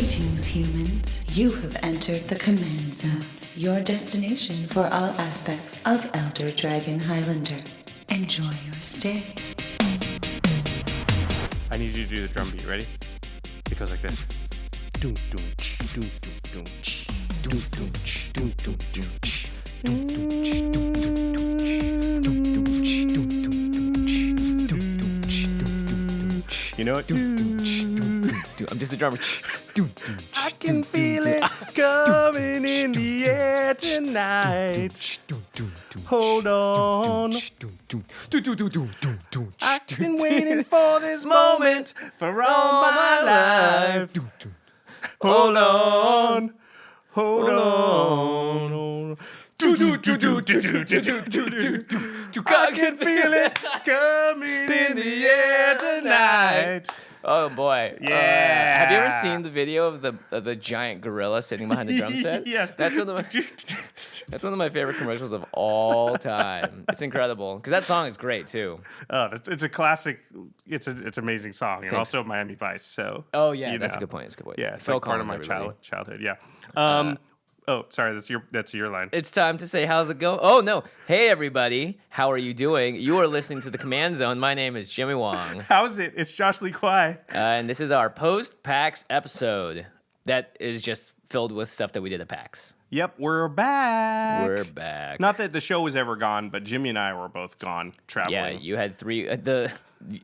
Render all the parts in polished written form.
Greetings, humans. You have entered the Command Zone, your destination for all aspects of Elder Dragon Highlander. Enjoy your stay. I need you to do the drum beat. Ready? It goes like this. You know it? I'm just a drummer. I can feel it coming in the air tonight. Hold on. I've been waiting for this moment for all my life. Hold on. Hold on. I can feel it coming in the air tonight. Oh boy! Yeah. Have you ever seen the video of the giant gorilla sitting behind the drum set? Yes. That's one of my favorite commercials of all time. It's incredible because that song is great too. Oh, it's a classic. It's an amazing song, and Thanks. also Miami Vice. So. Oh yeah, you that's know. a good point. That's a good point. Yeah, it's Phil like part of Collins, my everybody. childhood. Yeah. Oh, sorry. That's your line. It's time to say how's it going. Oh no! Hey everybody, how are you doing? You are listening to the Command Zone. My name is Jimmy Wong, How's it? It's Josh Lee Kwai. and this is our post PAX episode that is just filled with stuff that we did at PAX. Yep, we're back. We're back. Not that the show was ever gone, but Jimmy and I were both gone traveling. Yeah, you had three.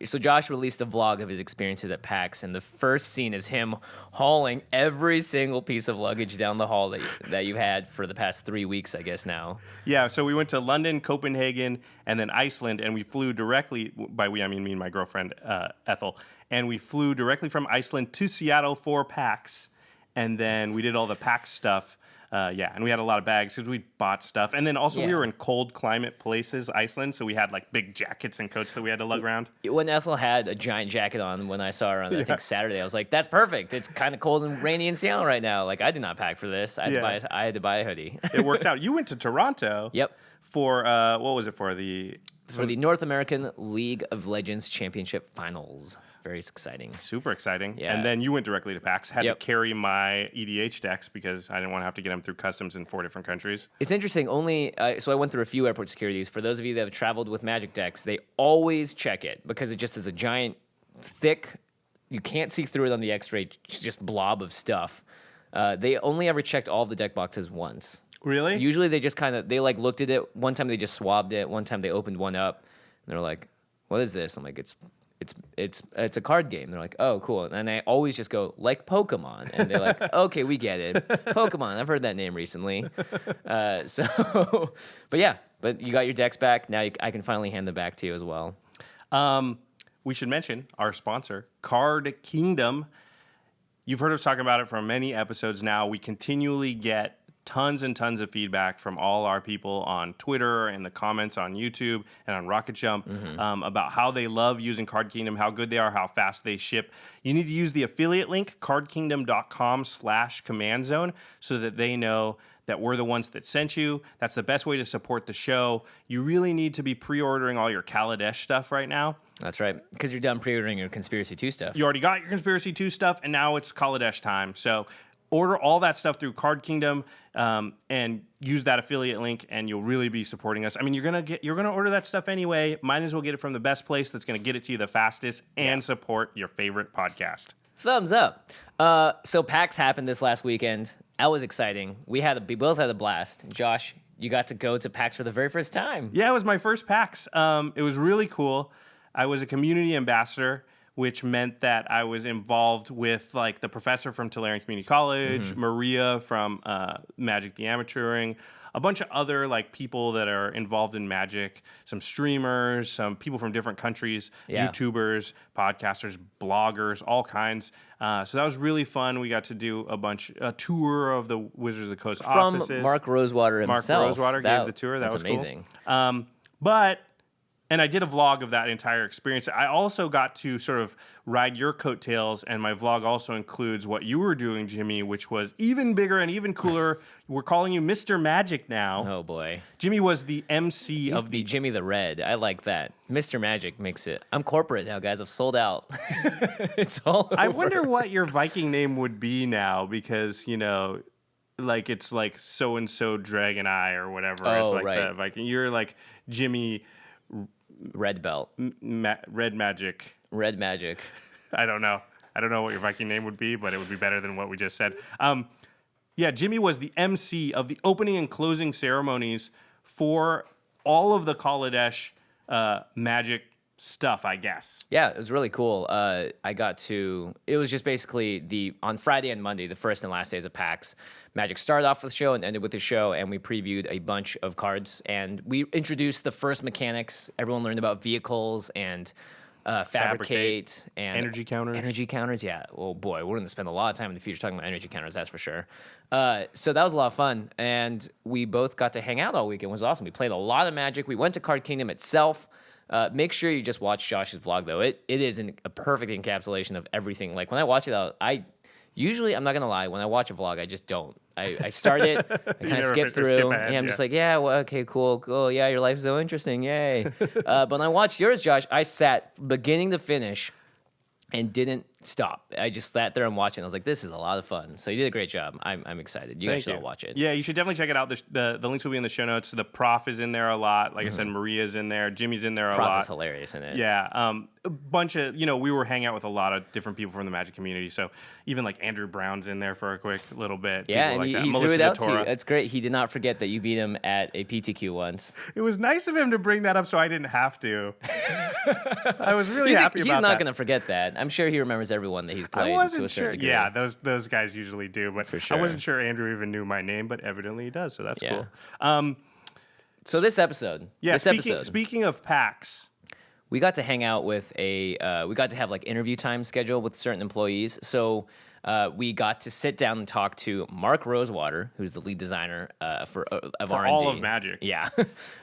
So Josh released a vlog of his experiences at PAX, and the first scene is him hauling every single piece of luggage down the hall that you had for the past 3 weeks, I guess now. Yeah, so we went to London, Copenhagen, and then Iceland, and we flew directly, by we I mean me and my girlfriend, Ethel, and we flew directly from Iceland to Seattle for PAX, and then we did all the PAX stuff. And we had a lot of bags because we bought stuff. And then also we were in cold climate places, Iceland, so we had like big jackets and coats that we had to lug around. When Ethel had a giant jacket on when I saw her on, I think, Saturday, I was like, that's perfect. It's kind of cold and rainy in Seattle right now. Like, I did not pack for this. I had to buy a hoodie. It worked out. You went to Toronto. Yep. For, what was it for? For the North American League of Legends Championship Finals. Very exciting. Super exciting. Yeah. And then you went directly to PAX. Had to carry my EDH decks because I didn't want to have to get them through customs in 4 different countries. It's interesting. So I went through a few airport securities. For those of you that have traveled with Magic decks, they always check it because it just is a giant, thick, you can't see through it on the X-ray, just blob of stuff. They only ever checked all of the deck boxes once. Really? Usually they just they looked at it. One time they just swabbed it. One time they opened one up. And they're like, what is this? I'm like, it's a card game. They're like, oh, cool. And I always just go, like Pokemon. And they're like, okay, we get it. Pokemon, I've heard that name recently. But you got your decks back. Now I can finally hand them back to you as well. We should mention our sponsor, Card Kingdom. You've heard us talking about it for many episodes now. We continually get tons and tons of feedback from all our people on Twitter and the comments on YouTube and on Rocket Jump about how they love using Card Kingdom, how good they are, how fast they ship. You need to use the affiliate link, cardkingdom.com/command-zone, so that they know that we're the ones that sent you. That's the best way to support the show. You really need to be pre-ordering all your Kaladesh stuff right now. That's right, because you're done pre-ordering your Conspiracy 2 stuff. You already got your Conspiracy 2 stuff, and now it's Kaladesh time. So order all that stuff through Card Kingdom and use that affiliate link, and you'll really be supporting us. I mean, you're gonna order that stuff anyway. Might as well get it from the best place that's gonna get it to you the fastest and support your favorite podcast. Thumbs up. So PAX happened this last weekend. That was exciting. We both had a blast. Josh, you got to go to PAX for the very first time. Yeah, it was my first PAX. It was really cool. I was a community ambassador, which meant that I was involved with like the professor from Tulare Community College, Maria from Magic the Amateuring, a bunch of other like people that are involved in Magic, some streamers, some people from different countries, YouTubers, podcasters, bloggers, all kinds. So that was really fun. We got to do a tour of the Wizards of the Coast offices. From Mark Rosewater himself. Mark Rosewater gave the tour. That was amazing. Cool. But And I did a vlog of that entire experience. I also got to sort of ride your coattails, and my vlog also includes what you were doing, Jimmy, which was even bigger and even cooler. We're calling you Mr. Magic now. Oh boy. Jimmy was the MC Used of to be Jimmy the Red. I like that. Mr. Magic makes it. I'm corporate now, guys. I've sold out. It's all over. I wonder what your Viking name would be now, because, you know, like it's like so and so Dragon Eye or whatever. Oh, it's like right. the Viking. You're like Jimmy Red Belt. Red Magic. Red Magic. I don't know. I don't know what your Viking name would be, but it would be better than what we just said. Yeah, Jimmy was the MC of the opening and closing ceremonies for all of the Kaladesh magic stuff, I guess. Yeah, it was really cool. It was just basically on Friday and Monday, the first and last days of PAX. Magic started off with the show and ended with the show, and we previewed a bunch of cards. And we introduced the first mechanics. Everyone learned about vehicles and fabricate and energy counters. Energy counters, yeah. Oh boy, we're going to spend a lot of time in the future talking about energy counters, that's for sure. So that was a lot of fun, and we both got to hang out all weekend. It was awesome. We played a lot of Magic. We went to Card Kingdom itself. Make sure you just watch Josh's vlog, though. It is a perfect encapsulation of everything. Like, when I watch it, I'm not going to lie, when I watch a vlog, I just don't. I start it, I kind of skip through, and I'm just like, yeah, well, okay, cool, yeah, your life's so interesting, yay. But when I watched yours, Josh, I sat beginning to finish and didn't stop. I just sat there and watched it. I was like, this is a lot of fun. So you did a great job. I'm excited. You guys should all watch it. Yeah, you should definitely check it out. The links will be in the show notes. The Prof is in there a lot. Like I said, Maria's in there. Jimmy's in there a lot. Prof is hilarious in it. Yeah. A bunch of, we were hanging out with a lot of different people from the Magic community. So even like Andrew Brown's in there for a quick little bit. Yeah, People and like he that. threw Melissa it out to you. Natora. That's great. He did not forget that you beat him at a PTQ once. It was nice of him to bring that up so I didn't have to. I was really happy about that. He's not going to forget that. I'm sure he remembers everyone that he's played to a certain degree. Yeah, those guys usually do, but For sure. I wasn't sure Andrew even knew my name, but evidently he does, so that's Yeah. cool. So this episode, Speaking of PAX, we got to hang out with we got to have like interview time scheduled with certain employees. So we got to sit down and talk to Mark Rosewater, who's the lead designer for R&D. all of Magic. Yeah.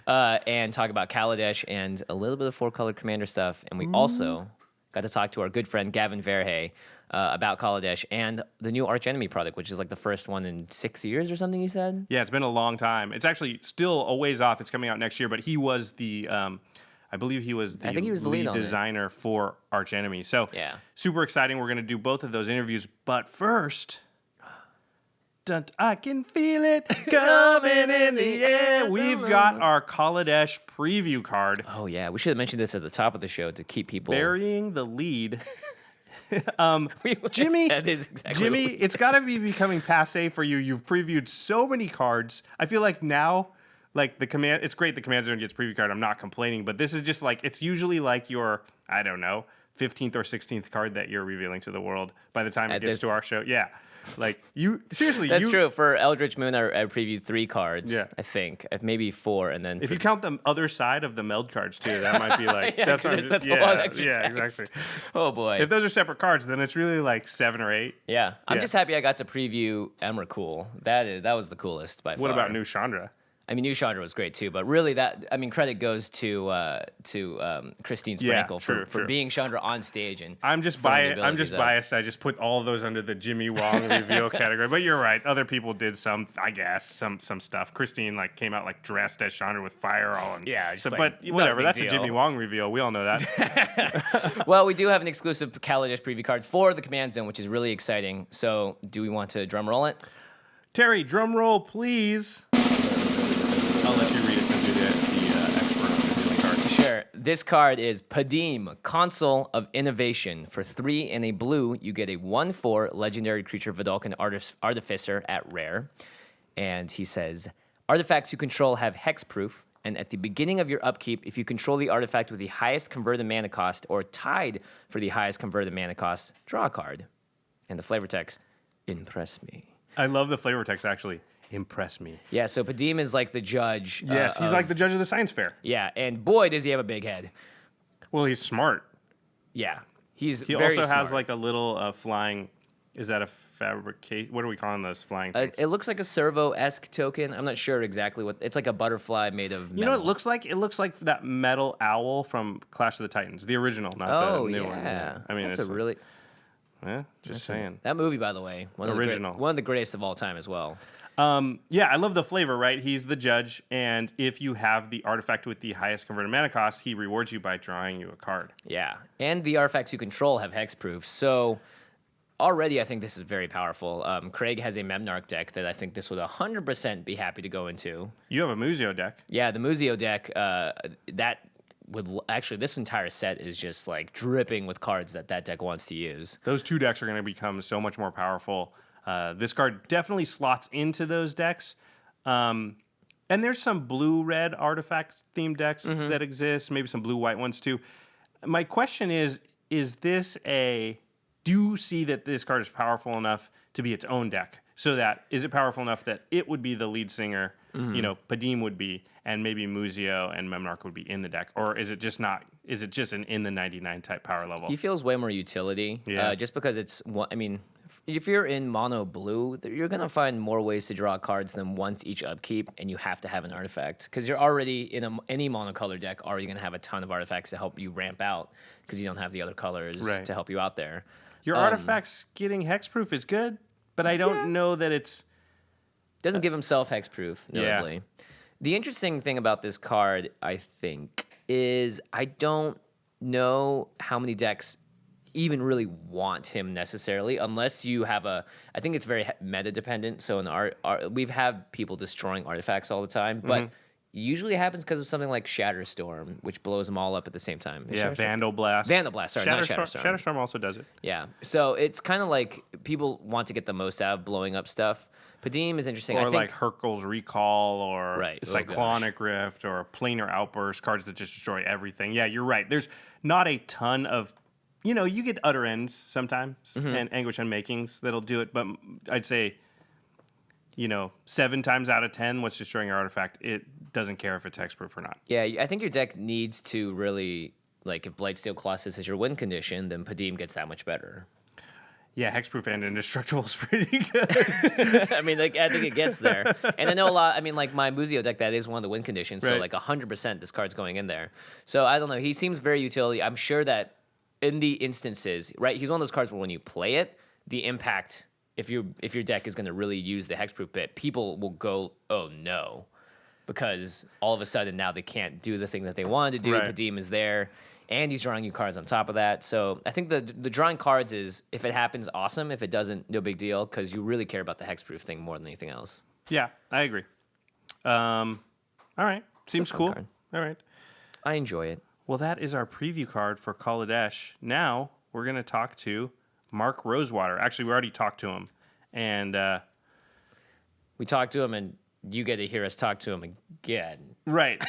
And talk about Kaladesh and a little bit of four-color commander stuff. And we also got to talk to our good friend Gavin Verhey about Kaladesh and the new Archenemy product, which is like the first one in 6 years or something, he said? Yeah, it's been a long time. It's actually still a ways off. It's coming out next year, but he was the... I believe he was the lead designer for Archenemy. So yeah, super exciting. We're going to do both of those interviews. But first, I can feel it coming in the air. We've got our Kaladesh preview card. Oh, yeah. We should have mentioned this at the top of the show to keep people... Burying the lead. Jimmy, that is exactly Jimmy, it's got to be becoming passe for you. You've previewed so many cards. I feel like now... Like it's great the Command Zone gets preview card. I'm not complaining, but this is just like, it's usually like your, I don't know, 15th or 16th card that you're revealing to the world by the time it gets to our show. Yeah. Like That's true. For Eldritch Moon, I previewed 3 cards. Yeah. I think maybe 4, and then if you count the other side of the meld cards too, that might be like that's a lot of extra text. Exactly. Oh boy. If those are separate cards, then it's really like 7 or 8. Yeah. I'm just happy I got to preview Emrakul. That was the coolest by far. What about new Chandra? I mean, New Chandra was great too, but really credit goes to Christine Sprankle for being Chandra on stage. And I'm just biased. I just put all of those under the Jimmy Wong reveal category. But you're right. Other people did some stuff. Christine came out dressed as Chandra with fire all. And, but whatever. That's a Jimmy Wong reveal. We all know that. Well, we do have an exclusive Kaladesh preview card for the Command Zone, which is really exciting. So, do we want to drum roll it? Terry, drum roll, please. I'll let you read it since you're the expert on this card. Sure. This card is Padim, Consul of Innovation. For 3 and a blue, you get a 1/4 legendary creature Vidalcan Artificer at rare. And he says, artifacts you control have hexproof, and at the beginning of your upkeep, if you control the artifact with the highest converted mana cost or tied for the highest converted mana cost, draw a card. And the flavor text, impress me. I love the flavor text, actually. Impress me. Yeah, so Padim is like the judge. Yes, he's like the judge of the science fair. Yeah, and boy, does he have a big head. Well, he's smart. Yeah, He very also smart. has a little flying. Is that a fabricate. What are we calling those flying Uh, things? it looks like a servo-esque token. I'm not sure exactly what. It's like a butterfly made of metal. You know what it looks like? It looks like that metal owl from Clash of the Titans, the original, not the new one. Yeah. I mean, that's it's a really just saying. that movie, by the way, Original. one of the greatest of all time as well. Yeah, I love the flavor, right? He's the judge, and if you have the artifact with the highest converted mana cost, he rewards you by drawing you a card. Yeah, and the artifacts you control have hexproof, so already I think this is very powerful. Craig has a Memnarch deck that I think this would 100% be happy to go into. You have a Muzio deck. Yeah, the Muzio deck, that would actually, this entire set is just like dripping with cards that deck wants to use. Those two decks are going to become so much more powerful. This card definitely slots into those decks. And there's some blue-red artifact-themed decks that exist, maybe some blue-white ones too. My question is this do you see that this card is powerful enough to be its own deck? So that, is it powerful enough that it would be the lead singer, Padim would be, and maybe Muzio and Memnarch would be in the deck? Or is it just not, is it just an in the 99 type power level? He feels way more utility, just because it's, I mean, if you're in mono blue, you're going to find more ways to draw cards than once each upkeep, and you have to have an artifact. Because you're already, in any monocolor deck, already going to have a ton of artifacts to help you ramp out, because you don't have the other colors to help you out there. Your artifacts getting hexproof is good, but I don't know that it's... Doesn't give himself hexproof, notably. Yeah. The interesting thing about this card, I think, is I don't know how many decks even really want him necessarily, unless you have I think it's very meta dependent. So in we've had people destroying artifacts all the time, but usually it happens because of something like Shatterstorm, which blows them all up at the same time. Vandal Blast. Vandal Blast, sorry, not Shatterstorm. Shatterstorm also does it. Yeah, so it's kind of like people want to get the most out of blowing up stuff. Padim is interesting. Or I think, like Hercule's Recall, or right. Cyclonic Rift, or Planar Outburst, cards that just destroy everything. Yeah, you're right. There's not a ton of... you get Utter Ends sometimes, and Anguish Unmakings that'll do it, but I'd say, 7 times out of 10, what's destroying your artifact, it doesn't care if it's hexproof or not. Yeah, I think your deck needs to really, like, if Blightsteel Colossus is your win condition, then Padim gets that much better. Yeah, hexproof and indestructible is pretty good. I mean, I think it gets there. And I know a lot, my Muzio deck, that is one of the win conditions, so, 100% this card's going in there. So, I don't know, he seems very utility. I'm sure that in the instances, right, he's one of those cards where when you play it, the impact, if your deck is going to really use the hexproof bit, people will go, oh no, because all of a sudden now they can't do the thing that they wanted to do. Right. Padim is there, and he's drawing you cards on top of that. So I think the drawing cards is, if it happens, awesome. If it doesn't, no big deal, because you really care about the hexproof thing more than anything else. Yeah, I agree. All right, seems cool. Card. All right, I enjoy it. Well, that is our preview card for Kaladesh. Now we're going to talk to Mark Rosewater. Actually, we already talked to him. And we talked to him, and you get to hear us talk to him again. Right.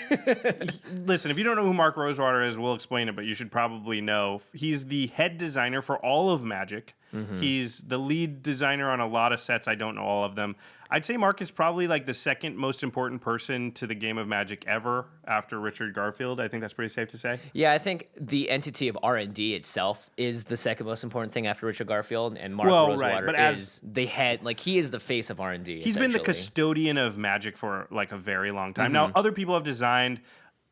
Listen, if you don't know who Mark Rosewater is, we'll explain it, but you should probably know. He's the head designer for all of Magic. He's the lead designer on a lot of sets. I don't know all of them. I'd say Mark is probably like the second most important person to the game of Magic ever after Richard Garfield. I think that's pretty safe to say. Yeah, I think the entity of R&D itself is the second most important thing after Richard Garfield, and Mark Rosewater is the head, he is the face of R&D. He's been the custodian of Magic for a very long time. Now, other people have designed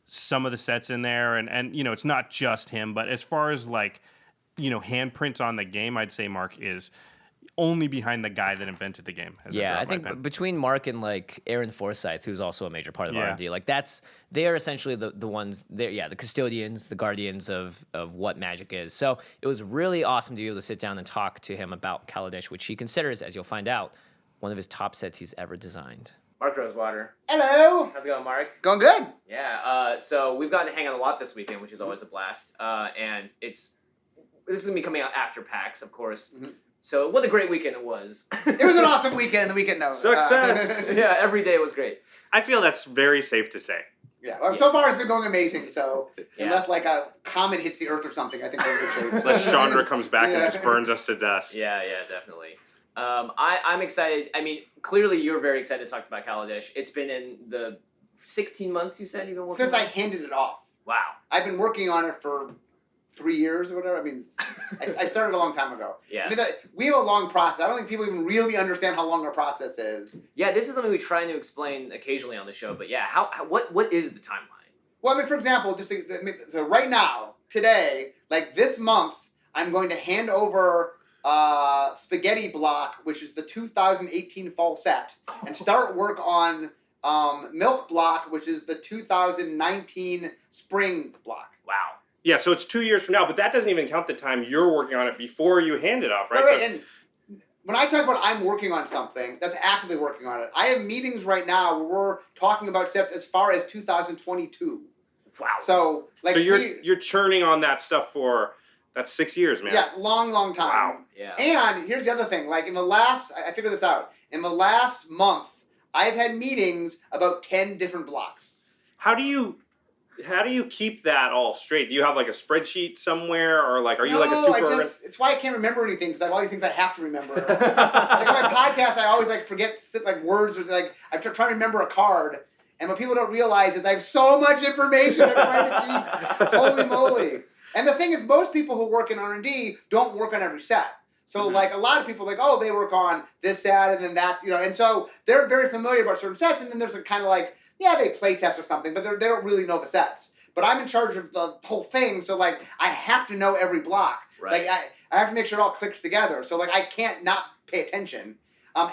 some of the sets in there, and it's not just him, but as far as handprints on the game, I'd say Mark is only behind the guy that invented the game. I think between Mark and Aaron Forsyth, who's also a major part of R&D, they are essentially the ones, the custodians, the guardians of what Magic is. So it was really awesome to be able to sit down and talk to him about Kaladesh, which he considers, as you'll find out, one of his top sets he's ever designed. Mark Rosewater. Hello. How's it going, Mark? Going good. Yeah. So we've gotten to hang out a lot this weekend, which is always a blast. And this is going to be coming out after PAX, of course. So what a great weekend it was. It was an awesome weekend. The weekend note. Success. Yeah, every day was great. I feel that's very safe to say. Yeah. Well, so far it's been going amazing. So unless a comet hits the Earth or something, I think we're in good shape. Unless Chandra comes back and just burns us to dust. Yeah, definitely. I'm excited. I mean, clearly you're very excited to talk about Kaladesh. It's been in the 16 months, you said, you've been working since I handed it off. Wow. I've been working on it for 3 years or whatever. I mean, I started a long time ago. Yeah. I mean, we have a long process. I don't think people even really understand how long our process is. Yeah, this is something we try to explain occasionally on the show, but yeah, what is the timeline? Well, I mean, for example, so right now, today, like this month, I'm going to hand over Spaghetti Block, which is the 2018 fall set, and start work on Milk Block, which is the 2019 spring block. Wow. Yeah, so it's 2 years from now, but that doesn't even count the time you're working on it before you hand it off, right? Right, So, and when I talk about I'm working on something, that's actively working on it. I have meetings right now where we're talking about steps as far as 2022. Wow. So, like, so you're churning on that stuff for, that's 6 years, man. yeah, long time. Wow. Yeah. And here's the other thing. Like, I figured this out. In the last month, I've had meetings about 10 different blocks. How do you keep that all straight? Do you have like a spreadsheet somewhere, or like, are you like a super? It's why I can't remember anything, because I have all these things I have to remember. Like on my podcast, I always like forget like words, or like I'm trying to remember a card. And what people don't realize is I have so much information I'm trying to keep. Holy moly! And the thing is, most people who work in R&D don't work on every set. So like a lot of people like, oh, they work on this set and then that's, and so they're very familiar about certain sets, and then there's a kind of like, yeah, they play test or something, but they don't really know the sets. But I'm in charge of the whole thing, so like I have to know every block. Right. Like I have to make sure it all clicks together. So like I can't not pay attention.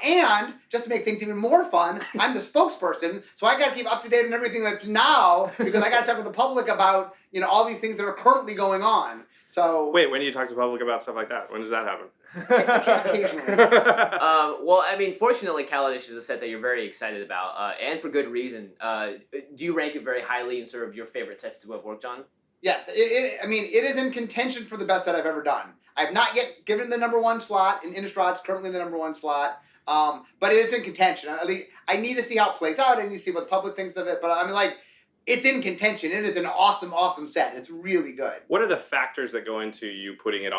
And just to make things even more fun, I'm the spokesperson, so I got to keep up to date on everything that's now, because I got to talk with the public about all these things that are currently going on. So wait, when do you talk to the public about stuff like that? When does that happen? Occasionally. Well, I mean, fortunately, Kaladesh is a set that you're very excited about, and for good reason. Do you rank it very highly in sort of your favorite sets to have worked on? Yes, it is in contention for the best set I've ever done. I've not yet given the number one slot, and Innistrad's currently the number one slot. But it's in contention. At least I need to see how it plays out. I need to see what the public thinks of it. But I mean, like, it's in contention. It is an awesome set. It's really good. What are the factors that go into you putting it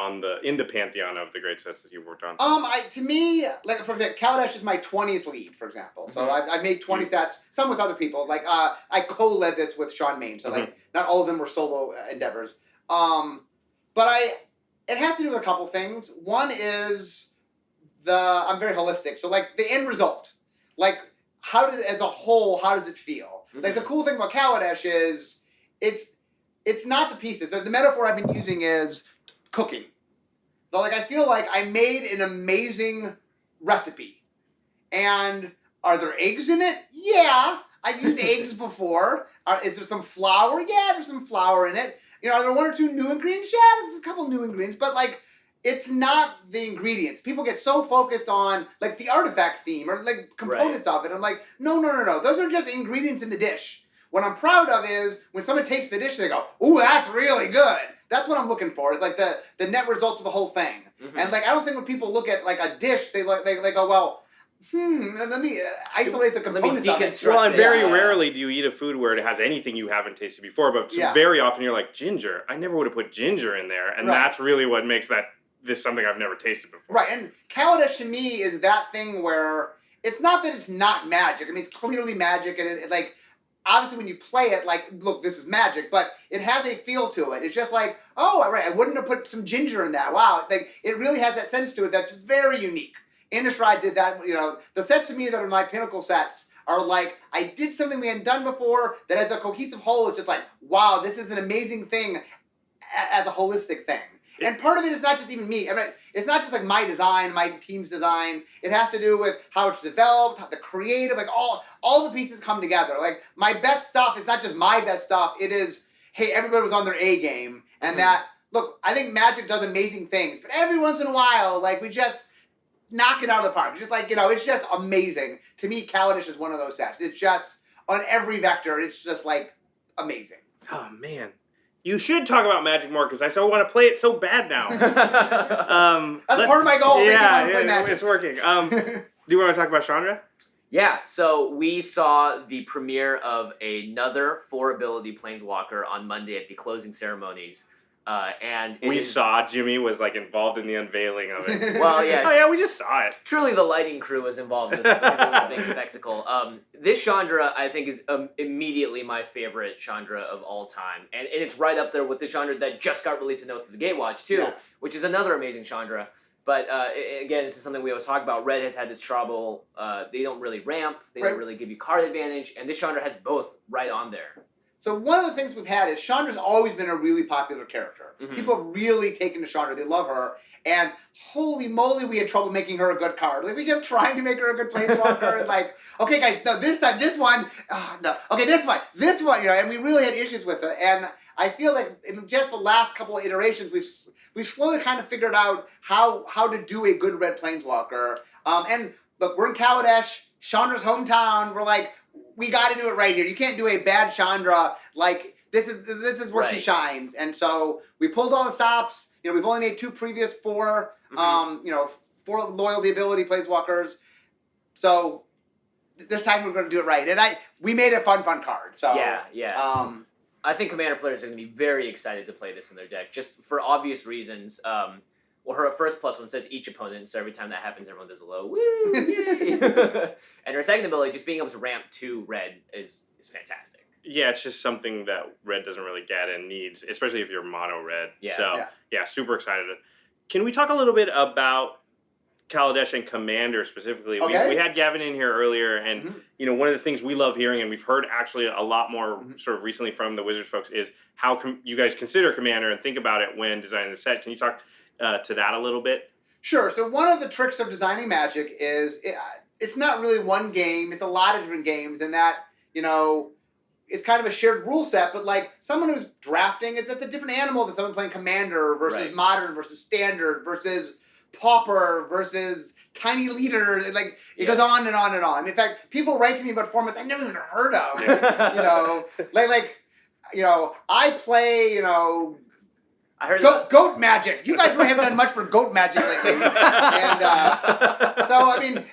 in the pantheon of the great sets that you've worked on? To me, like for example, Kaladesh is my 20th lead, for example. So I've made 20 sets, some with other people. Like I co-led this with Sean Main, so like not all of them were solo endeavors. But it has to do with a couple things. One is I'm very holistic. So like the end result, like as a whole, how does it feel? Like the cool thing about Kaladesh is it's not the pieces. The metaphor I've been using is cooking. So like I feel like I made an amazing recipe. And are there eggs in it? Yeah. I've used eggs before. Is there some flour? Yeah, there's some flour in it. Are there one or two new ingredients? Yeah, there's a couple new ingredients. But like, it's not the ingredients. People get so focused on like the artifact theme or like components of it. I'm like, no. Those are just ingredients in the dish. What I'm proud of is when someone tastes the dish, they go, ooh, that's really good. That's what I'm looking for. It's like the net result of the whole thing. And like, I don't think when people look at like a dish, they go, well, let me isolate the components of it. Well, and very rarely do you eat a food where it has anything you haven't tasted before, but very often you're like, ginger. I never would have put ginger in there. And that's really what makes this something I've never tasted before. Right, and Kaladesh to me is that thing where it's not that it's not magic. I mean, it's clearly magic, and it like, obviously when you play it, like, look, this is magic, but it has a feel to it. It's just like, oh, right, I wouldn't have put some ginger in that. Wow, like, it really has that sense to it that's very unique. Innistrad did that, the sets to me that are my pinnacle sets are like, I did something we hadn't done before that as a cohesive whole, it's just like, wow, this is an amazing thing as a holistic thing. And part of it is not just even me. I mean, it's not just like my design, my team's design. It has to do with how it's developed, how the creative, like all the pieces come together. Like my best stuff is not just my best stuff. It is, hey, everybody was on their A game. And look, I think Magic does amazing things. But every once in a while, like we just knock it out of the park. It's just like, it's just amazing. To me, Kaladesh is one of those sets. It's just, on every vector, it's just like amazing. Oh, man. You should talk about Magic more, because I so want to play it so bad now. That's part of my goal. Yeah, it's working. Do you want to talk about Chandra? Yeah, so we saw the premiere of another 4-ability Planeswalker on Monday at the closing ceremonies. And we saw Jimmy was like involved in the unveiling of it. Well, yeah. Oh yeah, we just saw it. Truly, the lighting crew was involved with it because it was a big spectacle. This Chandra, I think, is immediately my favorite Chandra of all time. And it's right up there with the Chandra that just got released in Note of the Gatewatch, too, which is another amazing Chandra. But again, this is something we always talk about. Red has had this trouble. They don't really ramp. They don't really give you card advantage. And this Chandra has both right on there. So one of the things we've had is Chandra's always been a really popular character. Mm-hmm. People have really taken to Chandra. They love her. And holy moly, we had trouble making her a good card. Like, we kept trying to make her a good planeswalker. And like, okay, guys, no, this time, this one. Oh, no. Okay, this one. And we really had issues with it. And I feel like in just the last couple of iterations, we've slowly kind of figured out how to do a good red planeswalker. And look, we're in Kaladesh, Chandra's hometown. We're like, we got to do it right here. You can't do a bad Chandra. Like, this is where she shines. And so we pulled all the stops. We've only made 2 previous 4, 4 loyalty ability planeswalkers. So this time we're going to do it right. And we made a fun card. So yeah. I think Commander players are going to be very excited to play this in their deck, just for obvious reasons. Well, her first +1 says each opponent, so every time that happens, everyone does a low woo, yay! And her second ability, just being able to ramp 2 red is fantastic. Yeah, it's just something that red doesn't really get and needs, especially if you're mono red. Yeah, super excited. Can we talk a little bit about Kaladesh and Commander specifically? Okay. We had Gavin in here earlier, and one of the things we love hearing, and we've heard actually a lot more sort of recently from the Wizards folks, is how you guys consider Commander and think about it when designing the set. Can you talk to that a little bit? Sure. So one of the tricks of designing Magic is it's not really one game. It's a lot of different games, and that, it's kind of a shared rule set, but like someone who's drafting, it's a different animal than someone playing Commander versus Modern versus Standard versus Pauper versus Tiny Leader. Like, it goes on and on and on. In fact, people write to me about formats I've never even heard of. I play, I heard goat magic. You guys really haven't done much for goat magic lately. And so, I mean,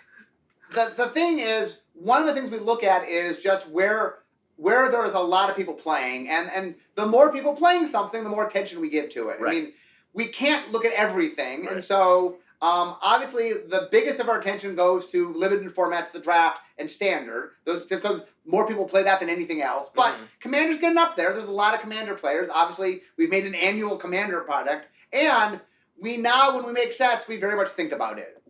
the thing is, one of the things we look at is just where there's a lot of people playing. And the more people playing something, the more attention we give to it. Right. I mean, we can't look at everything. Right. And so, obviously, the biggest of our attention goes to limited formats, the draft, and standard. Those just because more people play that than anything else. But Commander's getting up there. There's a lot of Commander players. Obviously, we've made an annual Commander product. And we now, when we make sets, we very much think about it.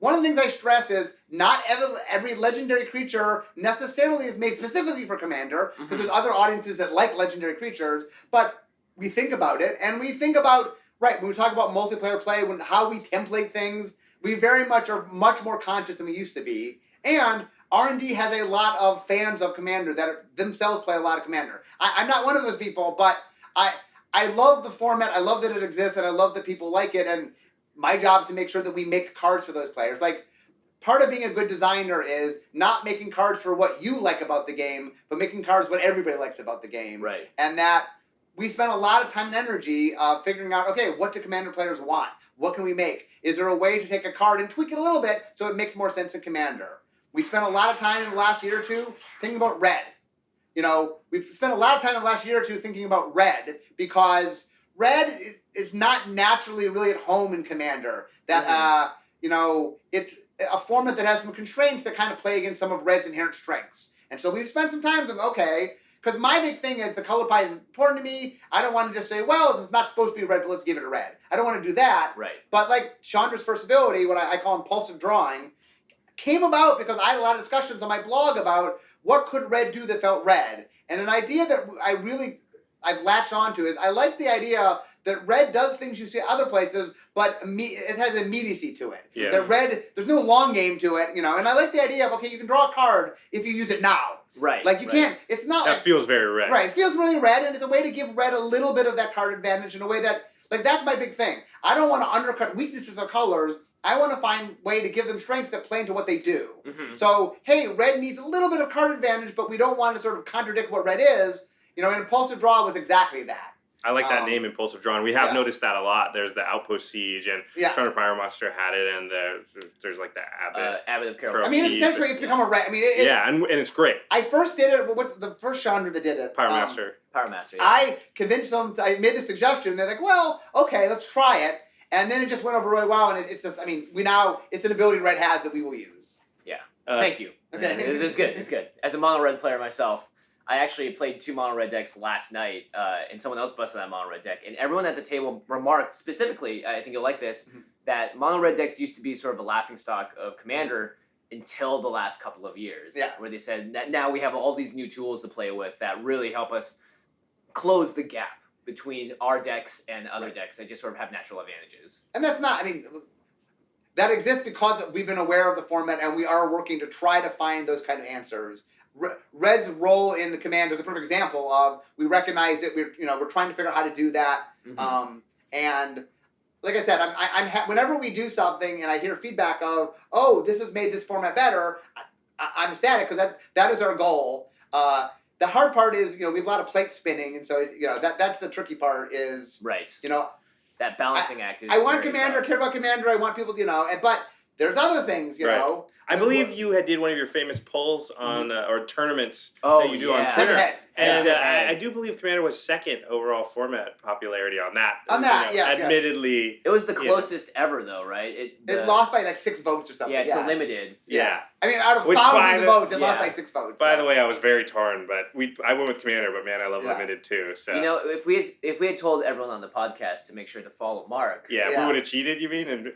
One of the things I stress is not every legendary creature necessarily is made specifically for Commander, because there's other audiences that like legendary creatures, but we think about it, and we think about, when we talk about multiplayer play, how we template things, we very much are much more conscious than we used to be. And R&D has a lot of fans of Commander that themselves play a lot of Commander. I'm not one of those people, but I love the format, I love that it exists, and I love that people like it, and my job is to make sure that we make cards for those players. Like, part of being a good designer is not making cards for what you like about the game, but making cards what everybody likes about the game. Right. And that we spend a lot of time and energy figuring out, okay, what do Commander players want? What can we make? Is there a way to take a card and tweak it a little bit so it makes more sense in Commander? We spent a lot of time in the last year or two thinking about red. We've spent a lot of time in the last year or two thinking about red, because red is not naturally really at home in Commander. That, it's a format that has some constraints that kind of play against some of red's inherent strengths. And so we've spent some time going, okay, because my big thing is the color pie is important to me. I don't want to just say, well, it's not supposed to be red, but let's give it a red. I don't want to do that. Right. But like Chandra's first ability, what I call impulsive drawing, came about because I had a lot of discussions on my blog about what could red do that felt red. And an idea that I've latched onto is I like the idea that red does things you see other places, but it has immediacy to it. Yeah. That red, there's no long game to it, and I like the idea of, okay, you can draw a card if you use it now. Right. Like, you can't, it's not That feels very red. Right, it feels really red, and it's a way to give red a little bit of that card advantage in a way that, like, that's my big thing. I don't want to undercut weaknesses of colors. I want to find a way to give them strengths that play into what they do. So, hey, red needs a little bit of card advantage, but we don't want to sort of contradict what red is. And impulsive draw was exactly that. I like that name, Impulsive Drawn. We have yeah. noticed that a lot. There's the Outpost Siege, and Yeah. Chandra Pyromaster had it, and there's like the Abbot of Carol. I mean, essentially, it's become a I mean, and it's great. I first did it. What's the first Chandra that did it? Pyromaster. Pyromaster. Yeah. I convinced them. I made the suggestion. They're like, "Well, okay, let's try it." And then it just went over really well. And it's just, I mean, it's an ability Red has that we will use. Yeah. Thank you. Okay. It's good. It's good. As a mono red player myself, I actually played 2 mono red decks last night, and someone else busted that mono red deck. And everyone at the table remarked specifically, I think you'll like this, that mono red decks used to be sort of a laughingstock of Commander until the last couple of years. Yeah. Where they said that now we have all these new tools to play with that really help us close the gap between our decks and other decks that just sort of have natural advantages. And that's not, I mean, that exists because we've been aware of the format and we are working to try to find those kind of answers. Red's role in the Commander is a perfect example of we recognize that we're trying to figure out how to do that. And like I said, whenever we do something and I hear feedback of, oh, this has made this format better, I'm ecstatic because that is our goal. The hard part is, we have a lot of plate spinning, and so that's the tricky part. Is right. That balancing act. Is I want Commander, care about Commander. I want people, but there's other things, right. I believe you did one of your famous polls on or tournaments that you do on Twitter. And I do believe Commander was second overall format popularity on that. Yes. Admittedly. It was the closest ever, though, right? It lost by like 6 votes or something. Yeah, it's a limited. Yeah. I mean, out of thousands of votes, it lost by 6 votes. By the way, I was very torn, but I went with Commander, but man, I love limited too. So if we had told everyone on the podcast to make sure to follow Mark. Yeah, if we would have cheated, you mean?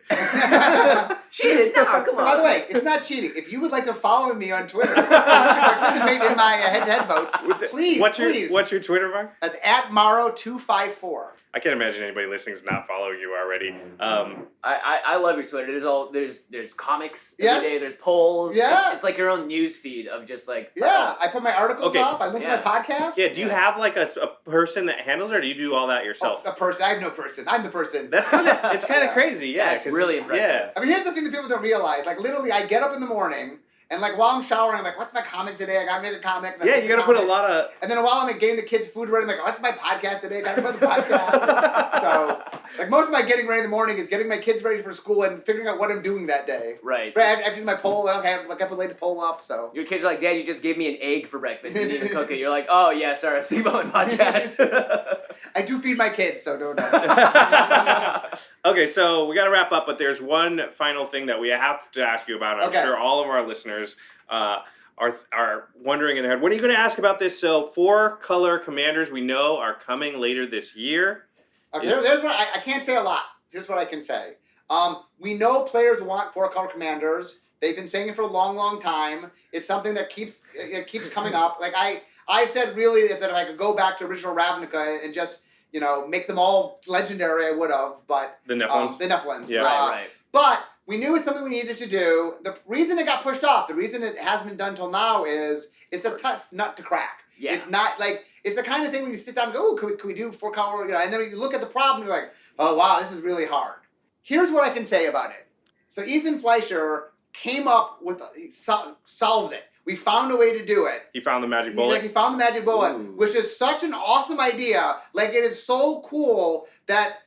Cheated? No, come on. By the way, it's not cheating. If you would like to follow me on Twitter, participate in my head-to-head votes, please. What's your Twitter, Mark? That's @Maro254. I can't imagine anybody listening is not following you already. I love your Twitter. There's comics every day. There's polls. Yeah. It's like your own news feed of just like. Yeah, I put my articles up. I link to my podcast. Yeah. Do you have like a person that handles it, or do you do all that yourself? A person. I have no person. I'm the person. That's kind of crazy. Yeah, it's really impressive. Yeah. I mean, here's the thing that people don't realize. Like literally, I get up in the morning. And like while I'm showering, I'm like, "What's my comic today? I gotta make a comic." Yeah, you gotta put a lot of. And then while I'm getting the kids' food ready, I'm like, "What's my podcast today? I gotta put the podcast." So, like most of my getting ready in the morning is getting my kids ready for school and figuring out what I'm doing that day. Right. After do my poll, okay, I got to lay the poll up. So your kids are like, "Dad, you just gave me an egg for breakfast. You didn't even cook it." You're like, "Oh yeah, sorry, I was thinking about my podcast." I do feed my kids, so don't. Okay, so we got to wrap up, but there's one final thing that we have to ask you about. I'm sure all of our listeners are wondering in their head, what are you going to ask about this? So 4-color commanders we know are coming later this year. Okay, there's what I can't say a lot. Here's what I can say. We know players want 4-color commanders. They've been saying it for a long, long time. It's something that keeps coming up. Like I said, really, that if I could go back to original Ravnica and just make them all legendary, I would have. But the Nephilim. Yeah, right. But we knew it's something we needed to do. The reason it got pushed off, the reason it hasn't been done till now is it's a tough nut to crack. Yeah. It's not like it's the kind of thing when you sit down and go, "Oh, can we do 4-color?" And then you look at the problem, you're like, "Oh wow, this is really hard." Here's what I can say about it. So Ethan Fleischer came up with solved it. We found a way to do it. He found the magic bullet. He found the magic bullet, which is such an awesome idea. Like it is so cool that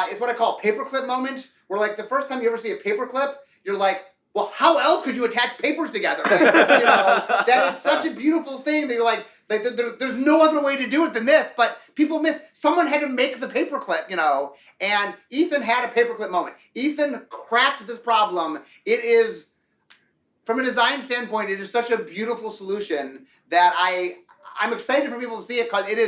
it's what I call a paperclip moment. Where like the first time you ever see a paperclip, you're like, well, how else could you attach papers together? That it's such a beautiful thing that you're like there's no other way to do it than this. But people someone had to make the paperclip, and Ethan had a paperclip moment. Ethan cracked this problem. It is, from a design standpoint, it is such a beautiful solution that I'm excited for people to see it because it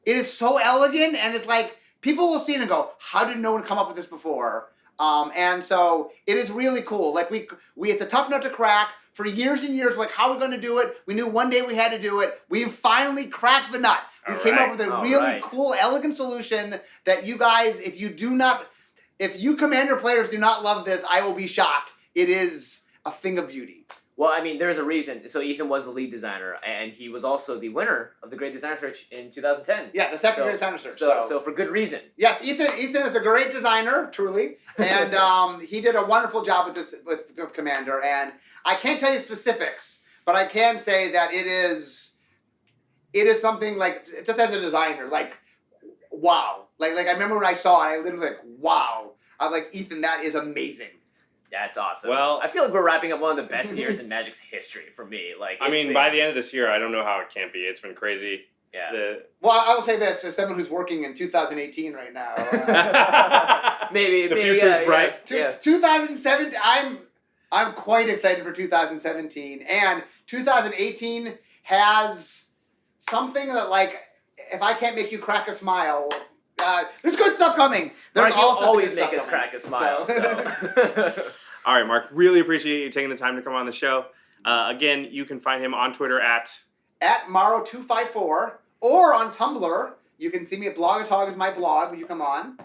is so elegant, and it's like people will see it and go, how did no one come up with this before? And so it is really cool. Like it's a tough nut to crack. For years and years, like, how are we going to do it? We knew one day we had to do it. We finally cracked the nut. We came up with a really cool, elegant solution that you guys, if you Commander players do not love this, I will be shocked. It is a thing of beauty. Well, I mean, there's a reason. So Ethan was the lead designer, and he was also the winner of the Great Designer Search in 2010. Yeah, the second Great Designer Search. So for good reason. Yes, Ethan is a great designer, truly, and he did a wonderful job with this with Commander. And I can't tell you specifics, but I can say that it is something like, just as a designer, like wow. Like I remember when I saw it, I literally like, wow. I was like, Ethan, that is amazing. That's awesome. Well, I feel like we're wrapping up one of the best years in Magic's history for me. Like, I mean, by the end of this year, I don't know how it can't be. It's been crazy. Yeah. Well, I will say this as someone who's working in 2018 right now. maybe the future's bright. 2007. I'm quite excited for 2017, and 2018 has something that, like, if I can't make you crack a smile, there's good stuff coming. There's Mark, you'll always make us crack a smile. So. All right, Mark. Really appreciate you taking the time to come on the show. Again, you can find him on Twitter at Maro254, or on Tumblr. You can see me at Blogatog is my blog when you come on.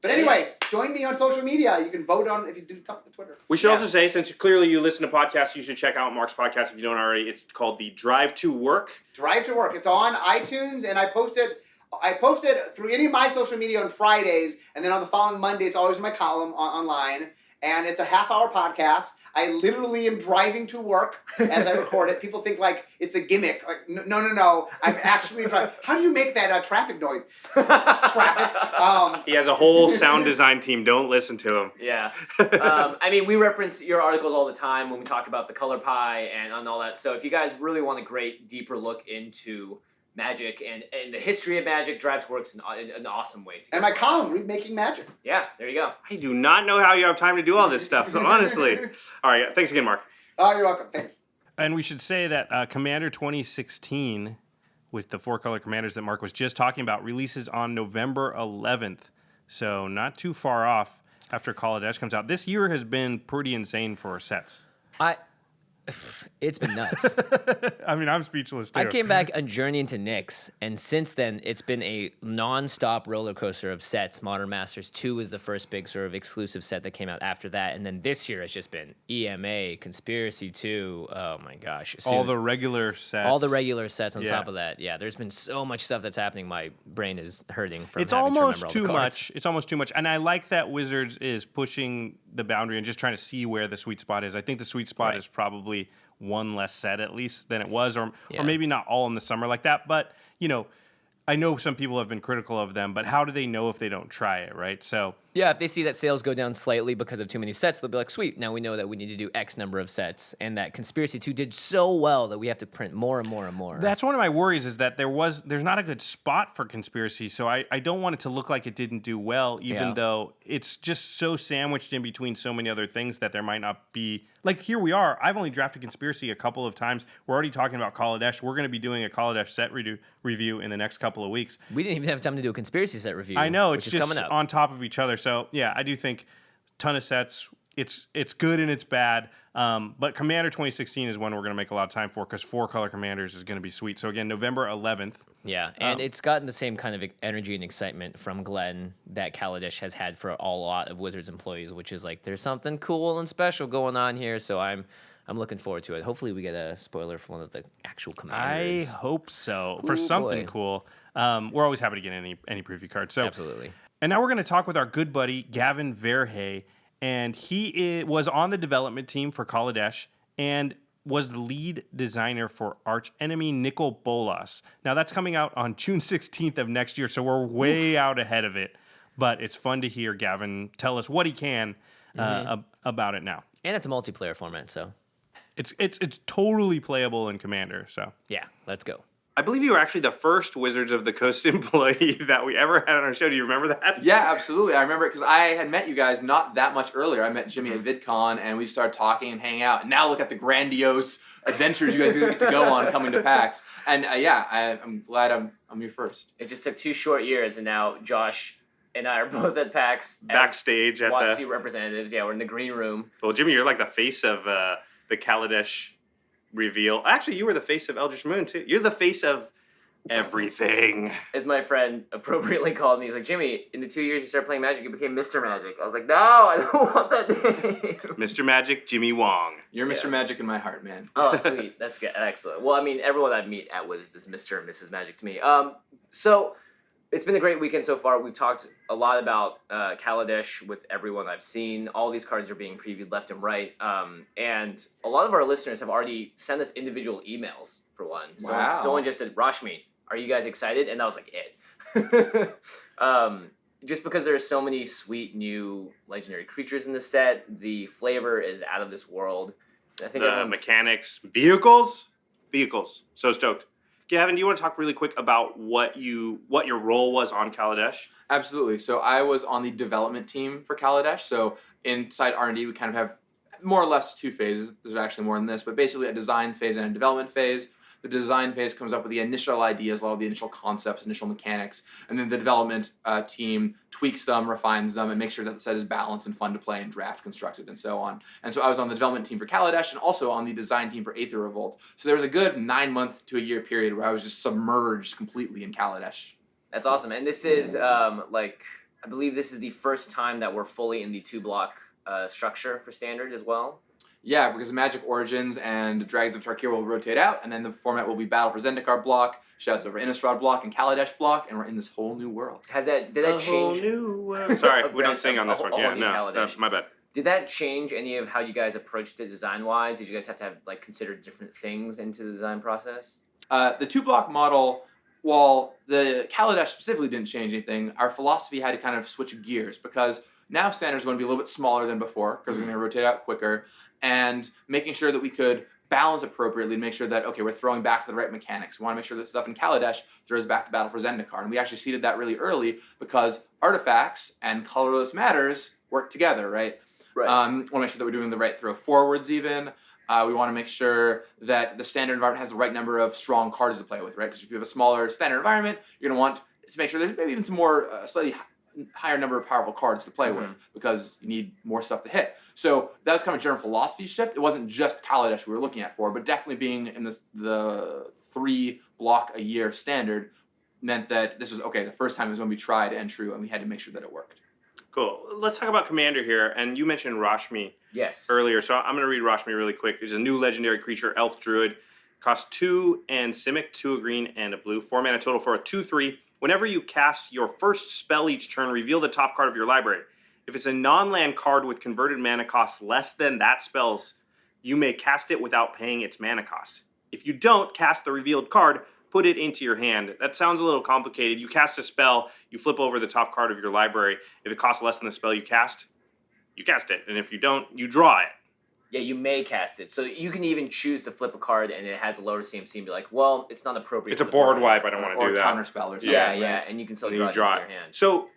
But anyway, join me on social media. You can vote on if you do Twitter. We should also say, since clearly you listen to podcasts, you should check out Mark's podcast if you don't already. It's called the Drive to Work. Drive to Work. It's on iTunes, and I post it through any of my social media on Fridays, and then on the following Monday, it's always in my column online. And it's a half-hour podcast. I literally am driving to work as I record it. People think like it's a gimmick. Like no. I'm actually driving. How do you make that traffic noise? Traffic. He has a whole sound design team. Don't listen to him. Yeah. I mean, we reference your articles all the time when we talk about the color pie and all that. So if you guys really want a great, deeper look into Magic and the history of Magic, Drive to Work's an awesome way to. And my column, Remaking Magic. Yeah, there you go. I do not know how you have time to do all this stuff, honestly. All right, thanks again, Mark. Oh, you're welcome. Thanks. And we should say that Commander 2016, with the 4-color commanders that Mark was just talking about, releases on November 11th. So not too far off after Kaladesh comes out. This year has been pretty insane for sets. It's been nuts. I mean, I'm speechless too. I came back on Journey into Nyx, and since then, it's been a non-stop roller coaster of sets. Modern Masters 2 was the first big sort of exclusive set that came out after that, and then this year has just been EMA, Conspiracy 2, oh my gosh. All the regular sets. All the regular sets on top of that. Yeah, there's been so much stuff that's happening, my brain is hurting from it's having to almost remember all too the cards. much. It's almost too much. And I like that Wizards is pushing the boundary and just trying to see where the sweet spot is. I think the sweet spot is probably one less set at least than it was, or maybe not all in the summer like that. But, you know, I know some people have been critical of them, but how do they know if they don't try it, right? So yeah, if they see that sales go down slightly because of too many sets, they'll be like, sweet, now we know that we need to do X number of sets. And that Conspiracy 2 did so well that we have to print more and more and more. That's one of my worries, is that there's not a good spot for Conspiracy, so I don't want it to look like it didn't do well, even though it's just so sandwiched in between so many other things that there might not be. Like, here we are. I've only drafted Conspiracy a couple of times. We're already talking about Kaladesh. We're going to be doing a Kaladesh set review in the next couple of weeks. We didn't even have time to do a Conspiracy set review. I know, it's which just is coming up. on top of each other. So, yeah, I do think ton of sets. It's good and it's bad. But Commander 2016 is one we're going to make a lot of time for, because 4-color Commanders is going to be sweet. So, again, November 11th. Yeah, and it's gotten the same kind of energy and excitement from Glenn that Kaladesh has had for a lot of Wizards employees, which is like, there's something cool and special going on here. So I'm looking forward to it. Hopefully we get a spoiler for one of the actual commanders. I hope so. For something cool. We're always happy to get any preview cards. So absolutely. And now we're going to talk with our good buddy, Gavin Verhey. And he was on the development team for Kaladesh and was the lead designer for Archenemy Nicol Bolas. Now, that's coming out on June 16th of next year, so we're way out ahead of it. But it's fun to hear Gavin tell us what he can about it now. And it's a multiplayer format, so it's totally playable in Commander. So yeah, let's go. I believe you were actually the first Wizards of the Coast employee that we ever had on our show. Do you remember that? Yeah, absolutely. I remember it because I had met you guys not that much earlier. I met Jimmy at VidCon, and we started talking and hanging out. And now look at the grandiose adventures you guys get to go on coming to PAX. And I'm glad I'm your first. It just took 2 short years, and now Josh and I are both at PAX. Backstage at WotC representatives. Yeah, we're in the green room. Well, Jimmy, you're like the face of the Kaladesh reveal. Actually, you were the face of Eldritch Moon, too. You're the face of everything. As my friend appropriately called me, he's like, Jimmy, in the 2 years you started playing Magic, you became Mr. Magic. I was like, no, I don't want that name. Mr. Magic, Jimmy Wong. You're Mr. Magic in my heart, man. Oh, sweet. That's good. Excellent. Well, I mean, everyone I meet at Wizards is Mr. and Mrs. Magic to me. So it's been a great weekend so far. We've talked a lot about Kaladesh with everyone I've seen. All these cards are being previewed left and right. And a lot of our listeners have already sent us individual emails, for one. Wow. Someone just said, Rashmi, are you guys excited? And that was like it. Just because there's so many sweet new legendary creatures in the set, the flavor is out of this world. I think The mechanics, vehicles. So stoked. Gavin, do you want to talk really quick about what your role was on Kaladesh? Absolutely. So I was on the development team for Kaladesh. So inside R&D, we kind of have more or less 2 phases. There's actually more than this, but basically a design phase and a development phase. The design phase comes up with the initial ideas, a lot of the initial concepts, initial mechanics, and then the development team tweaks them, refines them, and makes sure that the set is balanced and fun to play and draft constructed and so on. And so I was on the development team for Kaladesh and also on the design team for Aether Revolt. So there was a good 9-month to a year period where I was just submerged completely in Kaladesh. That's awesome. And this is I believe this is the first time that we're fully in the 2-block structure for standard as well. Yeah, because Magic Origins and Dragons of Tarkir will rotate out, and then the format will be Battle for Zendikar block, Shouts over Innistrad block, and Kaladesh block, and we're in this whole new world. Did that change? Sorry, we don't sing on this one. A Yeah, whole new Kaladesh. my bad. Did that change any of how you guys approached it design-wise? Did you guys have to have consider different things into the design process? The 2-block model, while the Kaladesh specifically didn't change anything, our philosophy had to kind of switch gears because now standard is going to be a little bit smaller than before because we're going to rotate out quicker, and making sure that we could balance appropriately and make sure that, okay, we're throwing back to the right mechanics. We want to make sure that stuff in Kaladesh throws back to Battle for Zendikar. And we actually seeded that really early because artifacts and colorless matters work together, right? Right. We want to make sure that we're doing the right throw forwards even. We want to make sure that the standard environment has the right number of strong cards to play with, right? Because if you have a smaller standard environment, you're going to want to make sure there's maybe even some more slightly higher number of powerful cards to play with because you need more stuff to hit. So that was kind of a general philosophy shift. It wasn't just Kaladesh we were looking at for, but definitely being in the 3-block a year standard meant that this was, okay, the first time it was going to be tried and true, and we had to make sure that it worked. Cool. Let's talk about Commander here. And you mentioned Rashmi earlier, so I'm going to read Rashmi really quick. There's a new legendary creature, Elf Druid. Costs 2 and Simic, 2 a green and a blue. 4 mana total for a 2/3. Whenever you cast your first spell each turn, reveal the top card of your library. If it's a non-land card with converted mana cost less than that spell's, you may cast it without paying its mana cost. If you don't cast the revealed card, put it into your hand. That sounds a little complicated. You cast a spell, you flip over the top card of your library. If it costs less than the spell you cast it. And if you don't, you draw it. Yeah, you may cast it. So you can even choose to flip a card and it has a lower CMC and be like, well, it's not appropriate. It's a board wipe. I don't want to do Or that. counter spell or something. Yeah, right? yeah, and you can still And draw you it draw into it. your hand. So,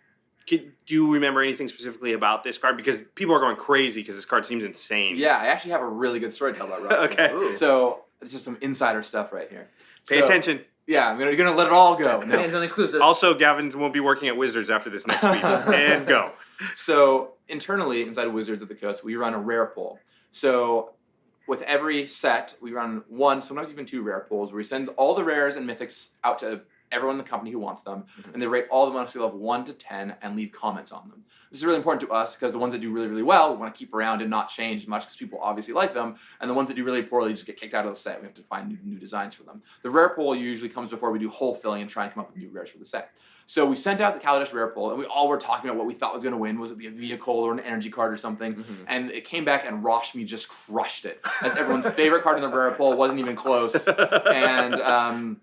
do you remember anything specifically about this card? Because people are going crazy because this card seems insane. Yeah, I actually have a really good story to tell about Rashmi. Okay. Ooh. So this is some insider stuff right here. Pay attention. Yeah, I'm gonna let it all go. No. Hands on exclusive. Also, Gavin won't be working at Wizards after this next week. And go. So internally, inside of Wizards of the Coast, we run a rare pool. So with every set, we run 1, sometimes even 2 rare pools, where we send all the rares and mythics out to everyone in the company who wants them, and they rate all of them on a scale of 1 to 10 and leave comments on them. This is really important to us because the ones that do really, really well, we want to keep around and not change much because people obviously like them, and the ones that do really poorly just get kicked out of the set. We have to find new designs for them. The rare pool usually comes before we do hole filling and try and come up with new rares for the set. So we sent out the Kaladesh rare pool, and we all were talking about what we thought was going to win. Was it be a vehicle or an energy card or something? And it came back, and Rashmi just crushed it. That's everyone's favorite card in the rare pool. Wasn't even close. And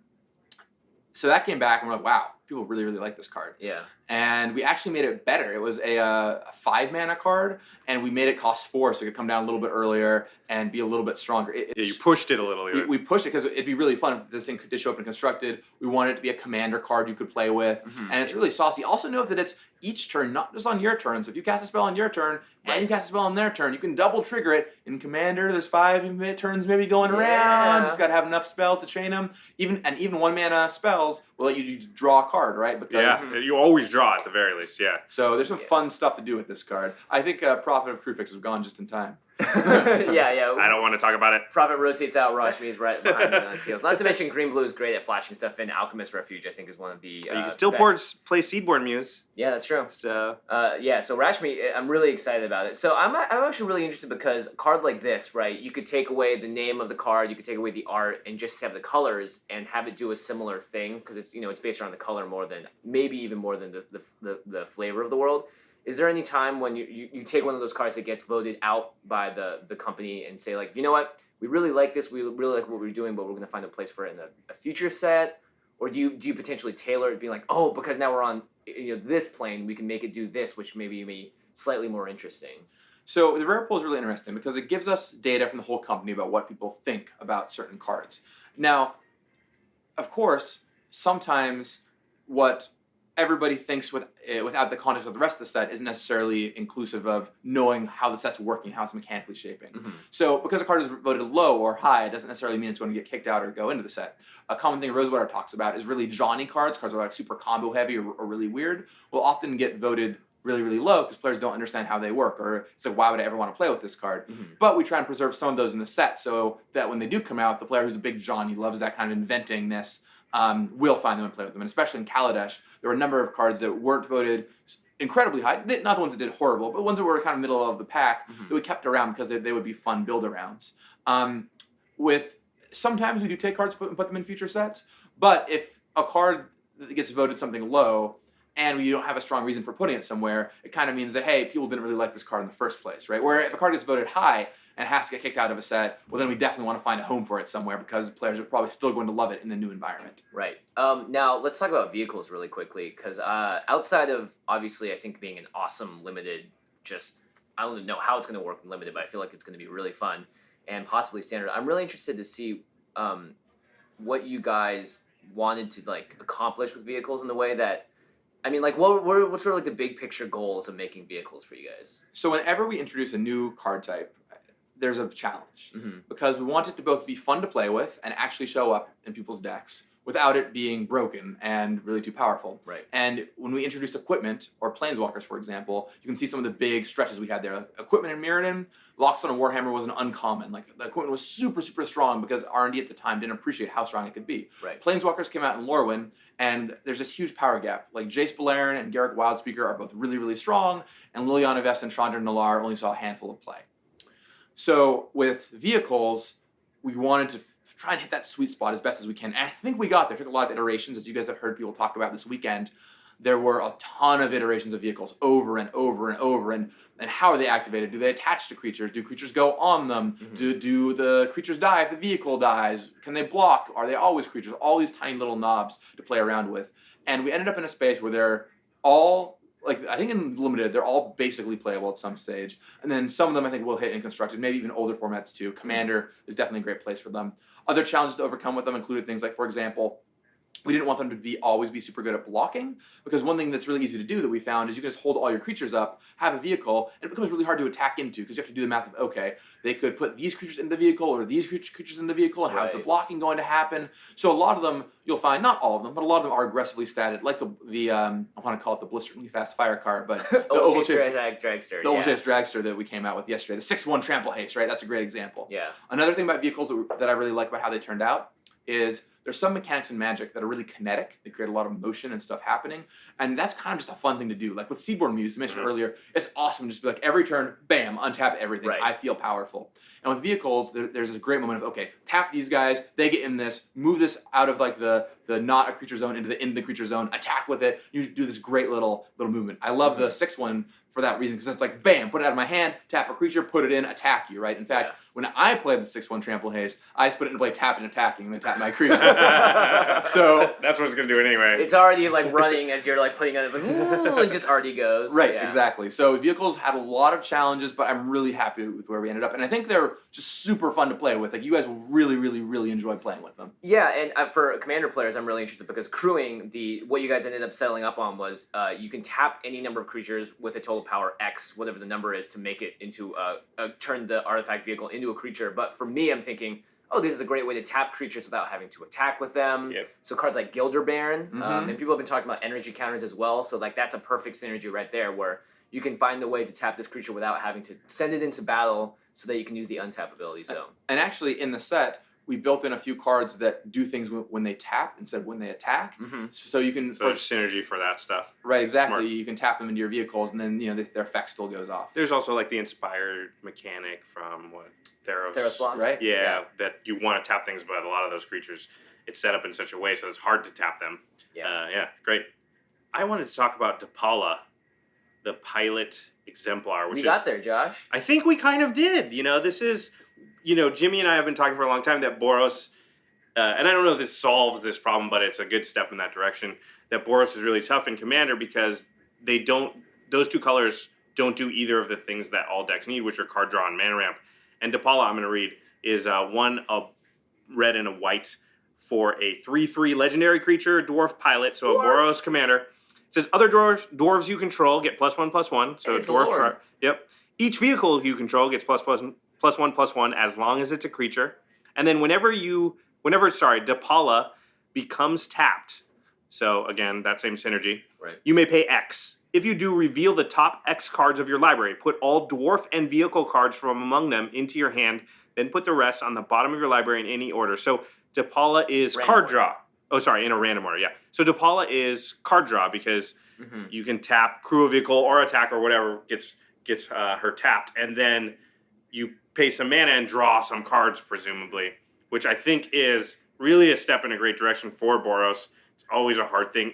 so that came back, and we're like, wow, people really, really like this card. Yeah. And we actually made it better. It was a 5 mana card, and we made it cost 4, so it could come down a little bit earlier and be a little bit stronger. Yeah, you pushed it a little. We pushed it because it'd be really fun if this thing did show up and constructed. We wanted it to be a commander card you could play with, and it's really saucy. Also note that it's each turn, not just on your turn. So if you cast a spell on your turn and you cast a spell on their turn, you can double trigger it. In Commander, there's 5 turns maybe going around. You just gotta have enough spells to chain them. Even 1 mana spells will let you draw a card, right? Because you always draw at the very least. Yeah. so there's some fun stuff to do with this card. I think Prophet of Crewfix was gone just in time. yeah. I don't want to talk about it. Prophet rotates out. Rashmi is right behind me on heels. Not to mention, Green Blue is great at flashing stuff in. Alchemist Refuge, I think, is one of the. You can still best. play Seedborn Muse. Yeah, that's true. So. So Rashmi, I'm really excited about it. So I'm actually really interested because a card like this, right? You could take away the name of the card, you could take away the art, and just have the colors and have it do a similar thing because it's it's based around the color more than maybe even more than the flavor of the world. Is there any time when you take one of those cards that gets voted out by the company and say, like, you know what, we really like this, we really like what we're doing, but we're going to find a place for it in a future set? or do you potentially tailor it, being like, oh, because now we're on this plane, we can make it do this, which maybe be slightly more interesting. So the rare pool is really interesting because it gives us data from the whole company about what people think about certain cards. Now, of course, sometimes what everybody thinks without the context of the rest of the set isn't necessarily inclusive of knowing how the set's working, how it's mechanically shaping. Mm-hmm. So because a card is voted low or high, it doesn't necessarily mean it's going to get kicked out or go into the set. A common thing Rosewater talks about is really Johnny cards. Cards are like super combo heavy or really weird, will often get voted really, really low because players don't understand how they work, or it's like, why would I ever want to play with this card? Mm-hmm. But we try and preserve some of those in the set so that when they do come out, the player who's a big Johnny, loves that kind of inventingness, will find them and play with them. And especially in Kaladesh, there were a number of cards that weren't voted incredibly high, not the ones that did horrible, but ones that were kind of middle of the pack that we kept around because they would be fun build-arounds. Sometimes we do take cards and put them in future sets, but if a card gets voted something low, and we don't have a strong reason for putting it somewhere, it kind of means that, hey, people didn't really like this card in the first place, right? Where if a card gets voted high and has to get kicked out of a set, well, then we definitely want to find a home for it somewhere because players are probably still going to love it in the new environment. Right. Now, let's talk about vehicles really quickly, because outside of, obviously, I think being an awesome limited, I don't know how it's going to work in limited, but I feel like it's going to be really fun and possibly standard. I'm really interested to see what you guys wanted to accomplish with vehicles in the way that, I mean, what's sort of the big picture goals of making vehicles for you guys? So whenever we introduce a new card type, there's a challenge because we want it to both be fun to play with and actually show up in people's decks without it being broken and really too powerful. Right. And when we introduced equipment, or planeswalkers, for example, you can see some of the big stretches we had there. Equipment in Mirrodin, Loxodon and Warhammer was an uncommon. The equipment was super, super strong because R&D at the time didn't appreciate how strong it could be. Right. Planeswalkers came out in Lorwyn, and there's this huge power gap. Jace Beleren and Garruk Wildspeaker are both really, really strong, and Liliana Vest and Chandra Nalaar only saw a handful of play. So with vehicles, we wanted to try and hit that sweet spot as best as we can. And I think we got there. It took a lot of iterations, as you guys have heard people talk about this weekend. There were a ton of iterations of vehicles over and over and over. And how are they activated? Do they attach to creatures? Do creatures go on them? Do the creatures die if the vehicle dies? Can they block? Are they always creatures? All these tiny little knobs to play around with. And we ended up in a space where they're all, I think in Limited, they're all basically playable at some stage. And then some of them I think will hit in Constructed, maybe even older formats too. Commander is definitely a great place for them. Other challenges to overcome with them included things like, for example, we didn't want them to always be super good at blocking, because one thing that's really easy to do that we found is you can just hold all your creatures up, have a vehicle, and it becomes really hard to attack into because you have to do the math of, okay, they could put these creatures in the vehicle or these creatures in the vehicle, and how's the blocking going to happen? So a lot of them, you'll find, not all of them, but a lot of them are aggressively statted, like the I want to call it the blisteringly fast fire card, but the Oval Chase Dragster. The Oval Chase Dragster that we came out with yesterday, the 6/1 Trample Haste, right? That's a great example. Yeah. Another thing about vehicles that I really like about how they turned out is there's some mechanics in Magic that are really kinetic. They create a lot of motion and stuff happening. And that's kind of just a fun thing to do. Like with Seaborn Muse, you mentioned earlier, it's awesome just to be like, every turn, bam, untap everything. Right. I feel powerful. And with vehicles, there's this great moment of, okay, tap these guys, they get in this, move this out of the not a creature zone into the creature zone, attack with it. You do this great little movement. I love the 6/1 for that reason, because it's like, bam, put it out of my hand, tap a creature, put it in, attack you, right? In fact, when I played the 6/1 Trample Haste, I just put it into play tap and attacking, and then tap my creature. So that's what it's gonna do anyway. It's already running as you're putting it. It's ooh, it just already goes. Right, exactly. So vehicles had a lot of challenges, but I'm really happy with where we ended up, and I think they're just super fun to play with. You guys will really, really, really enjoy playing with them. Yeah, and for Commander players, I'm really interested because crewing, what you guys ended up settling up on was you can tap any number of creatures with a total power X, whatever the number is, to make it into turn the artifact vehicle into a creature. But for me, I'm thinking, oh, this is a great way to tap creatures without having to attack with them. Yep. So cards like Gilder Baron, and people have been talking about energy counters as well. So that's a perfect synergy right there, where you can find the way to tap this creature without having to send it into battle, so that you can use the untap ability. So and actually in the set, we built in a few cards that do things when they tap instead of when they attack. So you can... So there's synergy for that stuff. Right, exactly. Smart. You can tap them into your vehicles, and then their effect still goes off. There's also the inspired mechanic from Theros Blonde? Right? Yeah, that you want to tap things, but a lot of those creatures, it's set up in such a way so it's hard to tap them. Yeah. Great. I wanted to talk about Depala, the pilot exemplar. We got there, Josh. I think we kind of did. This is... Jimmy and I have been talking for a long time that Boros and I don't know if this solves this problem, but it's a good step in that direction, that Boros is really tough in Commander because those two colors don't do either of the things that all decks need, which are card draw and mana ramp. And Depala, I'm going to read, is one a red and a white for a 3/3 legendary creature, dwarf pilot, so a Boros commander. It says other dwarves you control get +1/+1. So dwarf yep. Each vehicle you control gets +1/+1 as long as it's a creature. And then whenever Depala becomes tapped, so again, that same synergy, you may pay X. If you do, reveal the top X cards of your library. Put all dwarf and vehicle cards from among them into your hand, then put the rest on the bottom of your library in any order. So Depala is card draw. Oh, sorry, in a random order, yeah. So Depala is card draw because you can tap crew a vehicle or attack or whatever gets her tapped, and then you pay some mana and draw some cards, presumably, which I think is really a step in a great direction for Boros. It's always a hard thing.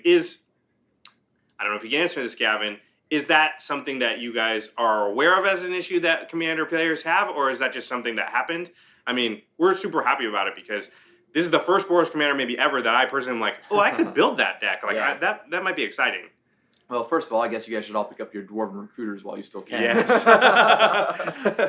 I don't know if you can answer this, Gavin. Is that something that you guys are aware of as an issue that Commander players have, or is that just something that happened? I mean, we're super happy about it because this is the first Boros Commander maybe ever that I personally am like, oh, I could build that deck. Like that might be exciting. Well, first of all, I guess you guys should all pick up your Dwarven Recruiters while you still can. Yes.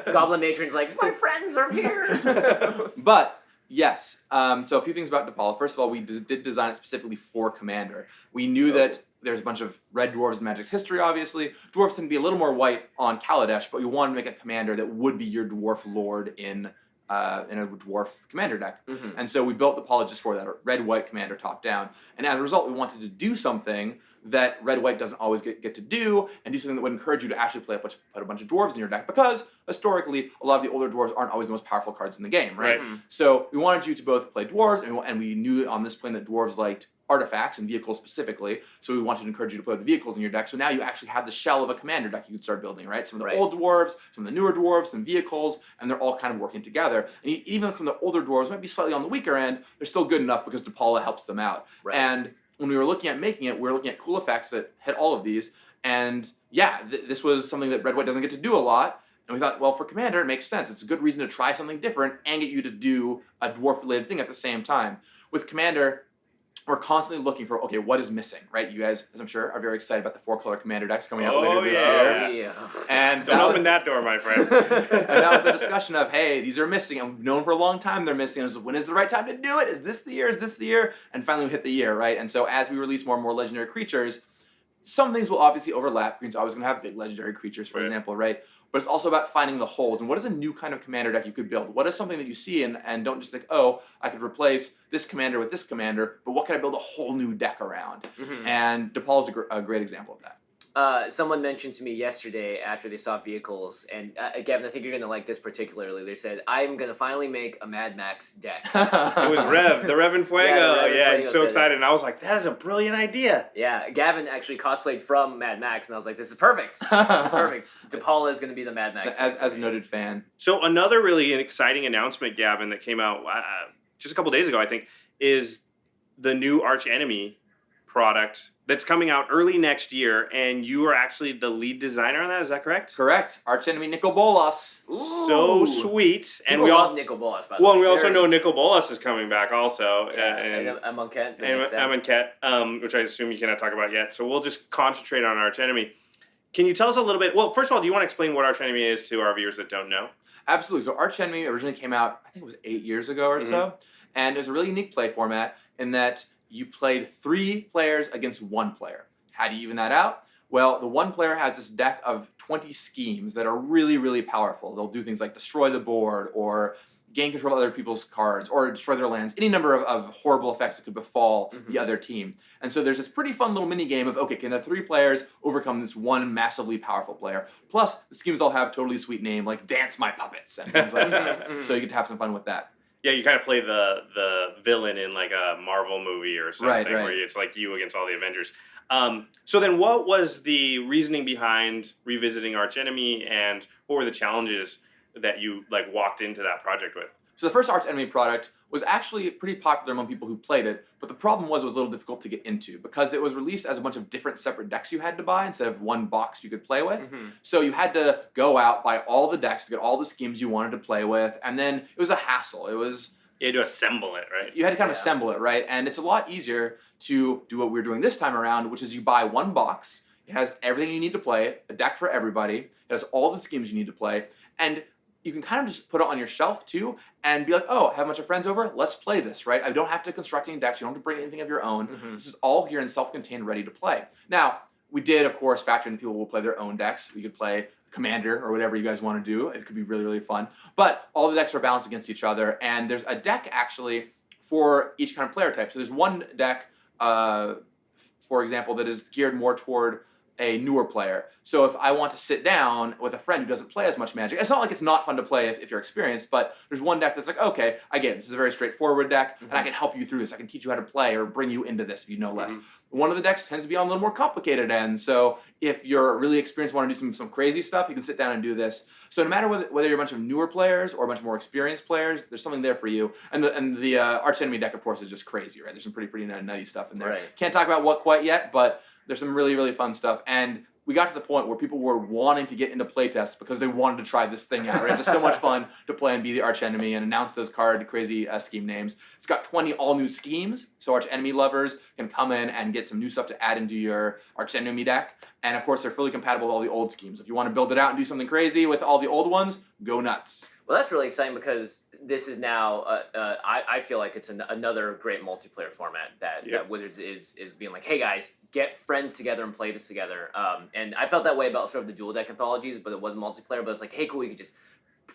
Goblin Matron's like, my friends are here. But yes, so a few things about Depala. First of all, we did design it specifically for Commander. We knew that there's a bunch of red dwarves in Magic's history, obviously. Dwarves tend to be a little more white on Kaladesh, but we wanted to make a commander that would be your dwarf lord in a dwarf commander deck. And so we built Depala just for that, a red-white commander top-down. And as a result, we wanted to do something that red-white doesn't always get to do, and do something that would encourage you to actually put a bunch of dwarves in your deck, because historically, a lot of the older dwarves aren't always the most powerful cards in the game, right? So we wanted you to both play dwarves, and we knew on this plane that dwarves liked artifacts and vehicles specifically, so we wanted to encourage you to play the vehicles in your deck. So now you actually have the shell of a commander deck you could start building, right? Some of the old dwarves, some of the newer dwarves, some vehicles, and they're all kind of working together. And even some of the older dwarves might be slightly on the weaker end, they're still good enough because Depala helps them out. And when we were looking at making it, we were looking at cool effects that hit all of these. And yeah, this was something that red-white doesn't get to do a lot. And we thought, well, for Commander, it makes sense. It's a good reason to try something different and get you to do a dwarf-related thing at the same time. With Commander, we're constantly looking for, okay, what is missing, right? You guys, as I'm sure, are very excited about the 4-color Commander decks coming out later this year. And don't open that door, my friend. And that was the discussion of, hey, these are missing, and we've known for a long time they're missing. And it was, when is the right time to do it? Is this the year? Is this the year? And finally we hit the year, right? And so as we release more and more legendary creatures, some things will obviously overlap. Green's always going to have big legendary creatures, for example, right? But it's also about finding the holes. And what is a new kind of commander deck you could build? What is something that you see and don't just think, oh, I could replace this commander with this commander, but what can I build a whole new deck around? And Depala is a great example of that. Someone mentioned to me yesterday after they saw vehicles, and Gavin, I think you're going to like this particularly. They said, I'm going to finally make a Mad Max deck. It was Rev, the Rev and Fuego. Yeah, he's so excited. And I was like, that is a brilliant idea. Yeah, Gavin actually cosplayed from Mad Max, and I was like, this is perfect. This is perfect. Depala is going to be the Mad Max deck. As a noted fan. So another really exciting announcement, Gavin, that came out just a couple days ago, I think, is the new Archenemy product that's coming out early next year, and you are actually the lead designer on that. Is that correct? Correct. Archenemy Nicol Bolas. So sweet. And we love Nicol Bolas, by the way. Well, and we also know Nicol Bolas is coming back also. And Amonkhet. Amonkhet, which I assume you cannot talk about yet. So we'll just concentrate on Archenemy. Can you tell us a little bit? Well, first of all, do you want to explain what Archenemy is to our viewers that don't know? Absolutely. So Archenemy originally came out, I think it was 8 years ago or so. And it was a really unique play format in that you played 3 players against 1 player. How do you even that out? Well, the 1 player has this deck of 20 schemes that are really, really powerful. They'll do things like destroy the board, or gain control of other people's cards, or destroy their lands, any number of horrible effects that could befall the other team. And so there's this pretty fun little mini game of, okay, can the 3 players overcome this 1 massively powerful player? Plus, the schemes all have totally sweet name, like Dance My Puppets, and things like that. So you get to have some fun with that. Yeah, you kind of play the villain in like a Marvel movie or something, where it's like you against all the Avengers. So then what was the reasoning behind revisiting Archenemy, and what were the challenges that you like walked into that project with? So the first Archenemy product was actually pretty popular among people who played it, but the problem was it was a little difficult to get into because it was released as a bunch of different separate decks you had to buy instead of one box you could play with. So you had to go out, buy all the decks to get all the schemes you wanted to play with, and then it was a hassle. It was You had to assemble it, right? You had to kind of assemble it, right? And it's a lot easier to do what we're doing this time around, which is you buy one box. It has everything you need to play, a deck for everybody. It has all the schemes you need to play. And you can kind of just put it on your shelf too and be like, oh, I have a bunch of friends over, let's play this, right? I don't have to construct any decks. You don't have to bring anything of your own. This is all here and self-contained, ready to play. Now, we did, of course, factor in people who will play their own decks. We could play Commander or whatever you guys want to do. It could be really, really fun. But all the decks are balanced against each other, and there's a deck actually for each kind of player type. So there's one deck, for example, that is geared more toward a newer player. So if I want to sit down with a friend who doesn't play as much Magic, it's not like it's not fun to play if you're experienced, but there's one deck that's like, okay, I get it. This is a very straightforward deck, and I can help you through this. I can teach you how to play or bring you into this if you know less. One of the decks tends to be on a little more complicated end, so if you're really experienced, want to do some crazy stuff, you can sit down and do this. So no matter whether you're a bunch of newer players or a bunch of more experienced players, there's something there for you. And the Archenemy deck, of course, is just crazy, right? There's some pretty nutty stuff in there. Right. Can't talk about what quite yet, but there's some really, really fun stuff. And we got to the point where people were wanting to get into playtests because they wanted to try this thing out, right? It's just so much fun to play and be the Archenemy and announce those crazy scheme names. It's got 20 all-new schemes, so Archenemy lovers can come in and get some new stuff to add into your Archenemy deck. And of course, they're fully compatible with all the old schemes. If you want to build it out and do something crazy with all the old ones, go nuts. Well, that's really exciting because this is now, I feel like it's another great multiplayer format that Wizards is being like, hey guys, get friends together and play this together. And I felt that way about sort of the dual deck anthologies, but it wasn't multiplayer, but it's like, hey, cool, you could just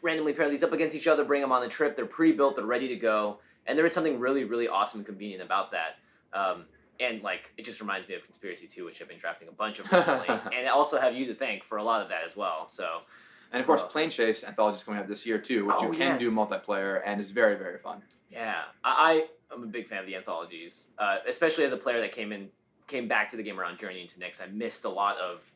randomly pair these up against each other, bring them on the trip, they're pre-built, they're ready to go. And there is something really, really awesome and convenient about that. And like, it just reminds me of Conspiracy 2, which I've been drafting a bunch of recently. And I also have you to thank for a lot of that as well, so... And of course, Plane Chase Anthology is coming out this year too, which you can do multiplayer and is very, very fun. Yeah, I'm a big fan of the anthologies, especially as a player that came back to the game around Journey into Nyx. I missed a lot of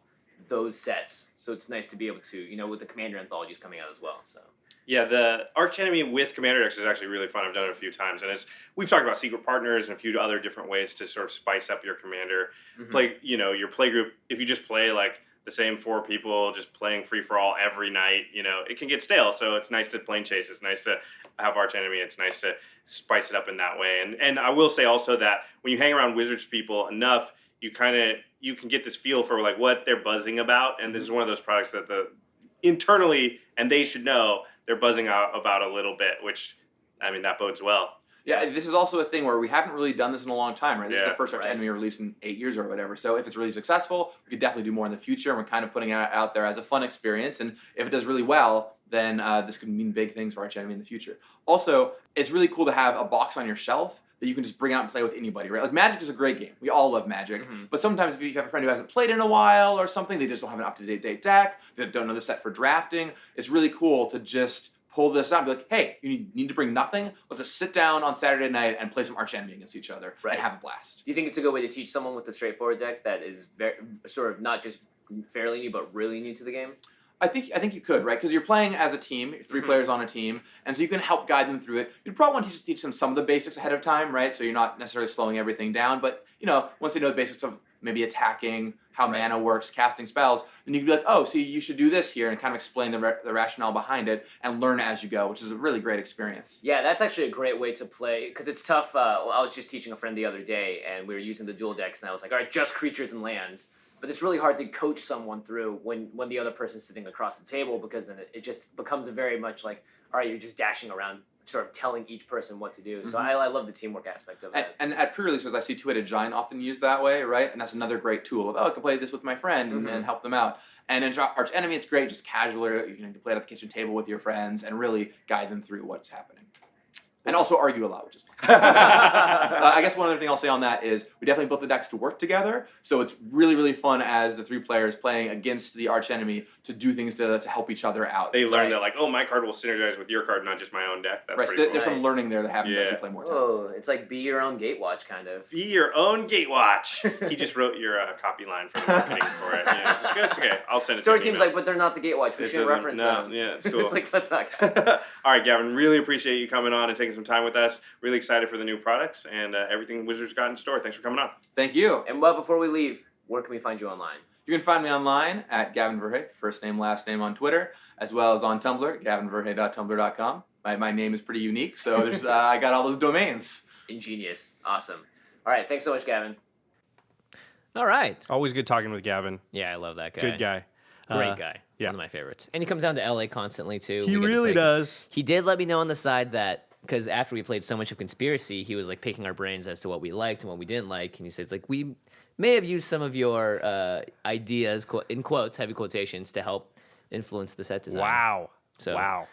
those sets, so it's nice to be able to, with the Commander anthologies coming out as well. So. Yeah, the Archenemy with Commander decks is actually really fun. I've done it a few times, and we've talked about secret partners and a few other different ways to sort of spice up your Commander play. Your play group. If you just play like the same 4 people just playing free-for-all every night, it can get stale. So it's nice to Plane Chase. It's nice to have Archenemy. It's nice to spice it up in that way. And I will say also that when you hang around Wizards people enough, you can get this feel for like what they're buzzing about. And this is one of those products that internally, and they should know, they're buzzing out about a little bit, which, that bodes well. Yeah, this is also a thing where we haven't really done this in a long time, right? This is the first Archenemy release in 8 years or whatever. So if it's really successful, we could definitely do more in the future. And we're kind of putting it out there as a fun experience. And if it does really well, then this could mean big things for Archenemy in the future. Also, it's really cool to have a box on your shelf that you can just bring out and play with anybody, right? Like Magic is a great game. We all love Magic. But sometimes if you have a friend who hasn't played in a while or something, they just don't have an up-to-date deck, they don't know the set for drafting, it's really cool to just pull this out and be like, hey, you need to bring nothing. Let's just sit down on Saturday night and play some Archenemy against each other and have a blast. Do you think it's a good way to teach someone with a straightforward deck that is very, sort of not just fairly new, but really new to the game? I think you could, right? Because you're playing as a team, 3 players on a team, and so you can help guide them through it. You'd probably want to just teach them some of the basics ahead of time, right? So you're not necessarily slowing everything down, but once they know the basics of maybe attacking, how mana works, casting spells, then you can be like, oh, see, you should do this here, and kind of explain the rationale behind it and learn as you go, which is a really great experience. Yeah, that's actually a great way to play, because it's tough. I was just teaching a friend the other day, and we were using the dual decks, and I was like, all right, just creatures and lands. But it's really hard to coach someone through when the other person's sitting across the table, because then it just becomes a very much like, all right, you're just dashing around, sort of telling each person what to do. So I love the teamwork aspect of that. And at pre-releases, I see Two-Headed Giant often used that way, right? And that's another great tool of, I can play this with my friend and help them out. And in Archenemy, it's great, just casually, you can play it at the kitchen table with your friends and really guide them through what's happening. And also argue a lot, which is fun. I guess one other thing I'll say on that is we definitely built the decks to work together. So it's really, really fun as the 3 players playing against the Archenemy to do things to help each other out. They learn that like, my card will synergize with your card, not just my own deck. That's right. So there's some learning there that happens as you play more times. Oh, it's like be your own Gatewatch, kind of. Be your own Gatewatch. He just wrote your copy line for the marketing for it. Yeah, it's okay. I'll send it Story to team's like, but they're not the Gatewatch. We shouldn't reference them. Yeah, it's cool. It's like, let's not. All right, Gavin, really appreciate you coming on and taking some time with us. Really excited for the new products and everything Wizards got in store. Thanks for coming on. Thank you. And before we leave, where can we find you online? You can find me online at Gavin Verhey, first name, last name on Twitter, as well as on Tumblr, gavinverhey.tumblr.com. my name is pretty unique, so there's I got all those domains. Ingenious. Awesome. All right. Thanks so much, Gavin. All right. Always good talking with Gavin. Yeah, I love that guy. Good guy. Great guy. Yeah. One of my favorites. And he comes down to LA constantly, too. He really does. He did let me know on the side that, because after we played so much of Conspiracy, he was like picking our brains as to what we liked and what we didn't like. And he says, like, we may have used some of your ideas, in quotes, heavy quotations, to help influence the set design. Wow. So, wow.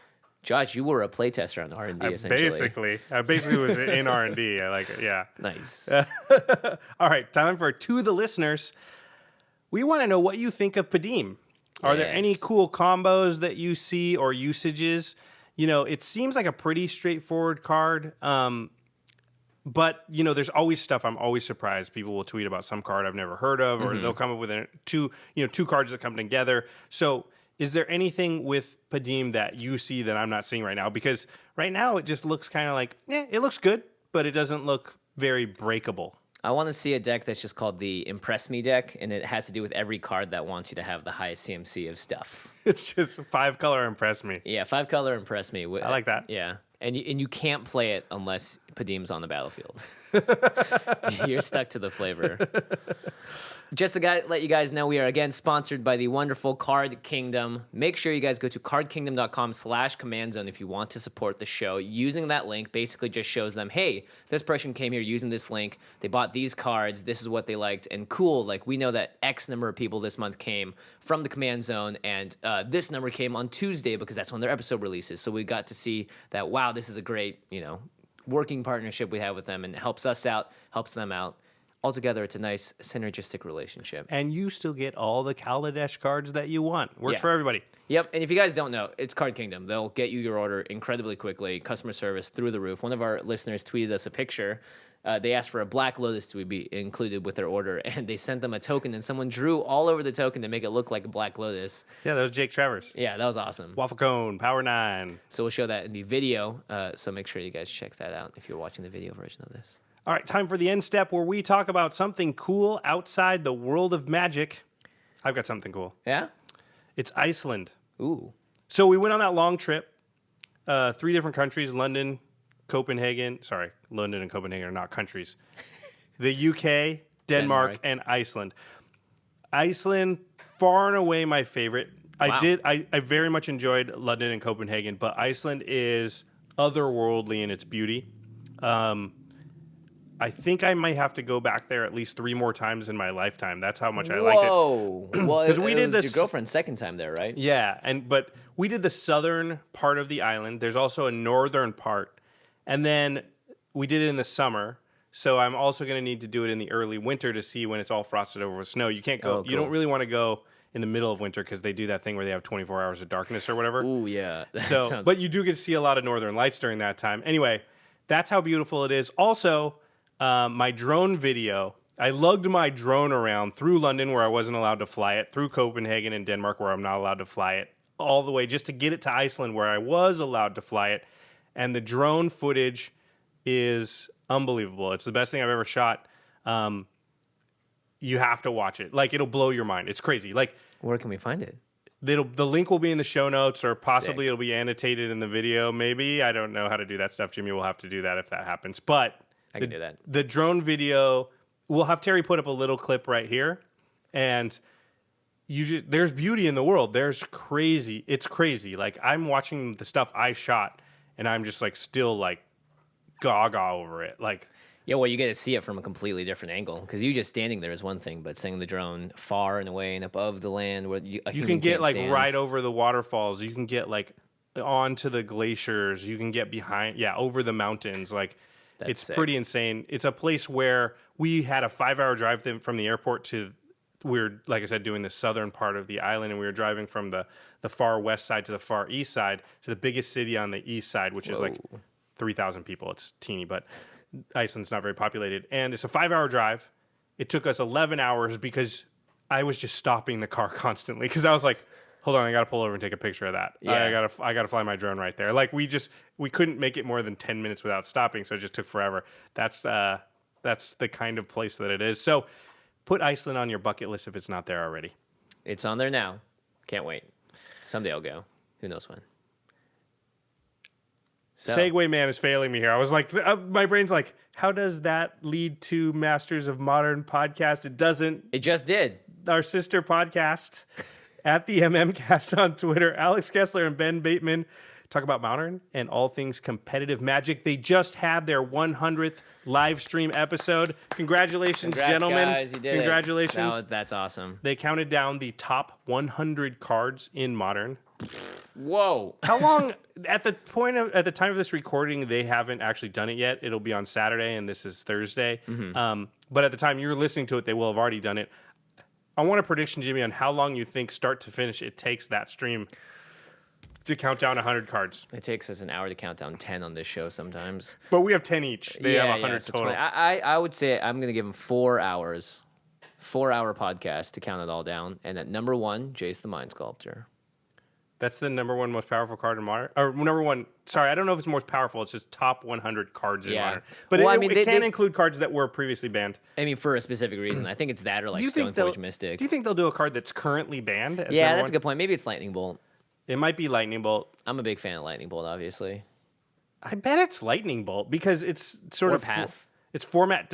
Josh, you were a playtester on R&D, essentially. I basically was in R&D. I like it, yeah. Nice. All right, time for To the Listeners. We want to know what you think of Padim. Are there any cool combos that you see or usages? You know, it seems like a pretty straightforward card, but, you know, there's always stuff. I'm always surprised. People will tweet about some card I've never heard of, or they'll come up with two cards that come together. So is there anything with Padim that you see that I'm not seeing right now? Because right now it just looks kind of like, it looks good, but it doesn't look very breakable. I want to see a deck that's just called the Impress Me deck, and it has to do with every card that wants you to have the highest CMC of stuff. It's just 5-color Impress Me. Yeah, 5-color Impress Me. I like that. Yeah, and you can't play it unless Padim's on the battlefield. You're stuck to the flavor. Just to let you guys know, we are again sponsored by the wonderful Card Kingdom. Make sure you guys go to cardkingdom.com/CommandZone if you want to support the show. Using that link basically just shows them, hey, this person came here using this link. They bought these cards. This is what they liked. And cool, like we know that X number of people this month came from the Command Zone, and this number came on Tuesday because that's when their episode releases. So we got to see that, wow, this is a great, working partnership we have with them, and it helps us out, helps them out. Altogether, it's a nice synergistic relationship. And you still get all the Kaladesh cards that you want. Works for everybody. Yep, and if you guys don't know, it's Card Kingdom. They'll get you your order incredibly quickly, customer service through the roof. One of our listeners tweeted us a picture. They asked for a Black Lotus to be included with their order, and they sent them a token, and someone drew all over the token to make it look like a Black Lotus. Yeah, that was Jake Travers. Yeah, that was awesome. Waffle Cone, Power 9. So we'll show that in the video, so make sure you guys check that out if you're watching the video version of this. All right, time for the end step where we talk about something cool outside the world of magic. I've got something cool. Yeah? It's Iceland. Ooh. So we went on that long trip, 3 different countries, London, Copenhagen. Sorry, London and Copenhagen are not countries. The UK, Denmark, and Iceland. Iceland, far and away my favorite. Wow. I very much enjoyed London and Copenhagen, but Iceland is otherworldly in its beauty. I think I might have to go back there at least 3 more times in my lifetime. That's how much I liked it. Whoa! Well, it we did was this, your girlfriend's second time there, right? Yeah, but we did the southern part of the island. There's also a northern part, and then we did it in the summer. So I'm also going to need to do it in the early winter to see when it's all frosted over with snow. You can't go. Oh, cool. You don't really want to go in the middle of winter because they do that thing where they have 24 hours of darkness or whatever. Ooh, yeah. So, but you do get to see a lot of northern lights during that time. Anyway, that's how beautiful it is. Also, my drone video, I lugged my drone around through London where I wasn't allowed to fly it, through Copenhagen and Denmark where I'm not allowed to fly it, all the way just to get it to Iceland where I was allowed to fly it. And the drone footage is unbelievable. It's the best thing I've ever shot. You have to watch it. Like, it'll blow your mind. It's crazy. Like, where can we find it? The link will be in the show notes, or possibly it'll be annotated in the video. Maybe. I don't know how to do that stuff. Jimmy will have to do that if that happens. But I can do that. The drone video, we'll have Terry put up a little clip right here, and there's beauty in the world. There's crazy. It's crazy. Like, I'm watching the stuff I shot, and I'm just like still like gaga over it. Like, yeah, well, you get to see it from a completely different angle, because you just standing there is one thing, but seeing the drone far and away and above the land where you can get like right over the waterfalls. You can get like onto the glaciers. You can get behind, over the mountains. Like, it's sick. Pretty insane. It's a place where we had a 5-hour drive from the airport to, we're, like I said, doing the southern part of the island, and we were driving from the far west side to the far east side to the biggest city on the east side, which is like 3,000 people. It's teeny, but Iceland's not very populated. And it's a 5-hour drive. It took us 11 hours because I was just stopping the car constantly because I was like, hold on, I got to pull over and take a picture of that. Yeah. I got to fly my drone right there. Like, we couldn't make it more than 10 minutes without stopping, so it just took forever. That's the kind of place that it is. So put Iceland on your bucket list if it's not there already. It's on there now. Can't wait. Someday I'll go. Who knows when. So, Segway Man is failing me here. I was like, my brain's like, how does that lead to Masters of Modern podcast? It doesn't. it just did. Our sister podcast at the MMcast on Twitter. Alex Kessler and Ben Bateman talk about Modern and all things competitive Magic. They just had their 100th live stream episode. Congratulations, gentlemen. Guys, you did Congratulations. it. That's awesome. They counted down the top 100 cards in Modern. Whoa. How long at the time of this recording, they haven't actually done it yet. It'll be on Saturday and this is Thursday. But at the time you're listening to it, they will have already done it. I want a prediction, Jimmy, on how long you think start to finish it takes that stream to count down 100 cards. It takes us an hour to count down 10 on this show sometimes. But we have 10 each. They have 100 so total. I would say I'm going to give them 4 hours. 4-hour podcast to count it all down. And at number 1, Jace the Mind Sculptor. That's the number 1 most powerful card in Modern. Or number 1. Sorry, I don't know if it's most powerful. It's just top 100 cards in Modern. But it can include cards that were previously banned. I mean, for a specific reason. I think it's that or like Stoneforge Mystic. Do you think they'll do a card that's currently banned? Yeah, that's a good point. Maybe it's Lightning Bolt. It might be Lightning Bolt. I'm a big fan of Lightning Bolt, obviously. I bet it's Lightning Bolt because it's sort of Path. It's format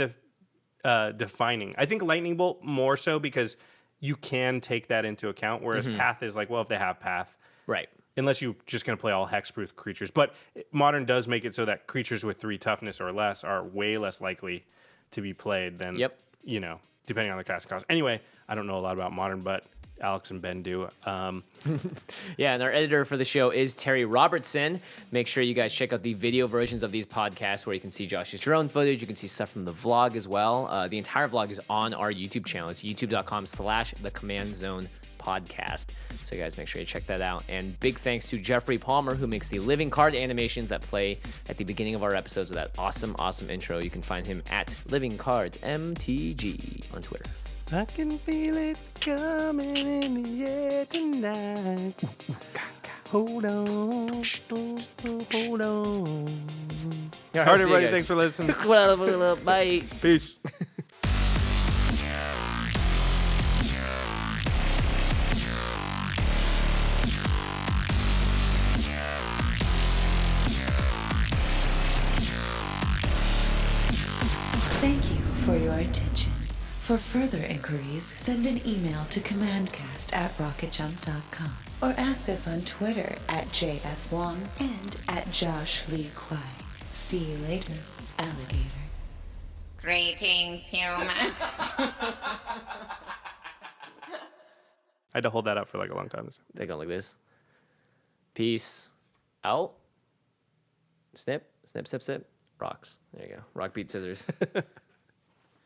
defining. I think Lightning Bolt more so because you can take that into account, whereas Path is like, well, if they have Path, right? Unless you're just going to play all hexproof creatures. But Modern does make it so that creatures with 3 toughness or less are way less likely to be played than, depending on the cast cost. Anyway, I don't know a lot about Modern, but Alex and Ben do. Yeah, and our editor for the show is Terry Robertson. Make sure you guys check out the video versions of these podcasts where you can see Josh's drone footage. You can see stuff from the vlog as well. The entire vlog is on our YouTube channel. It's youtube.com/The Command Zone Podcast. So you guys make sure you check that out. And big thanks to Geoffrey Palmer, who makes the living card animations that play at the beginning of our episodes with that awesome intro. You can find him at Living Cards MTG on Twitter. I can feel it coming in the air tonight. Hold on. Hold on. All right, everybody. Thanks for listening. Bye. Peace. Thank you for your attention. For further inquiries, send an email to commandcast@rocketjump.com or ask us on Twitter @JFWong and @JoshLeeQuai. See you later, alligator. Greetings, humans. I had to hold that up for like a long time. They go like this. Peace out. Snip, snip, snip, snip. Rocks. There you go. Rock, beat, scissors.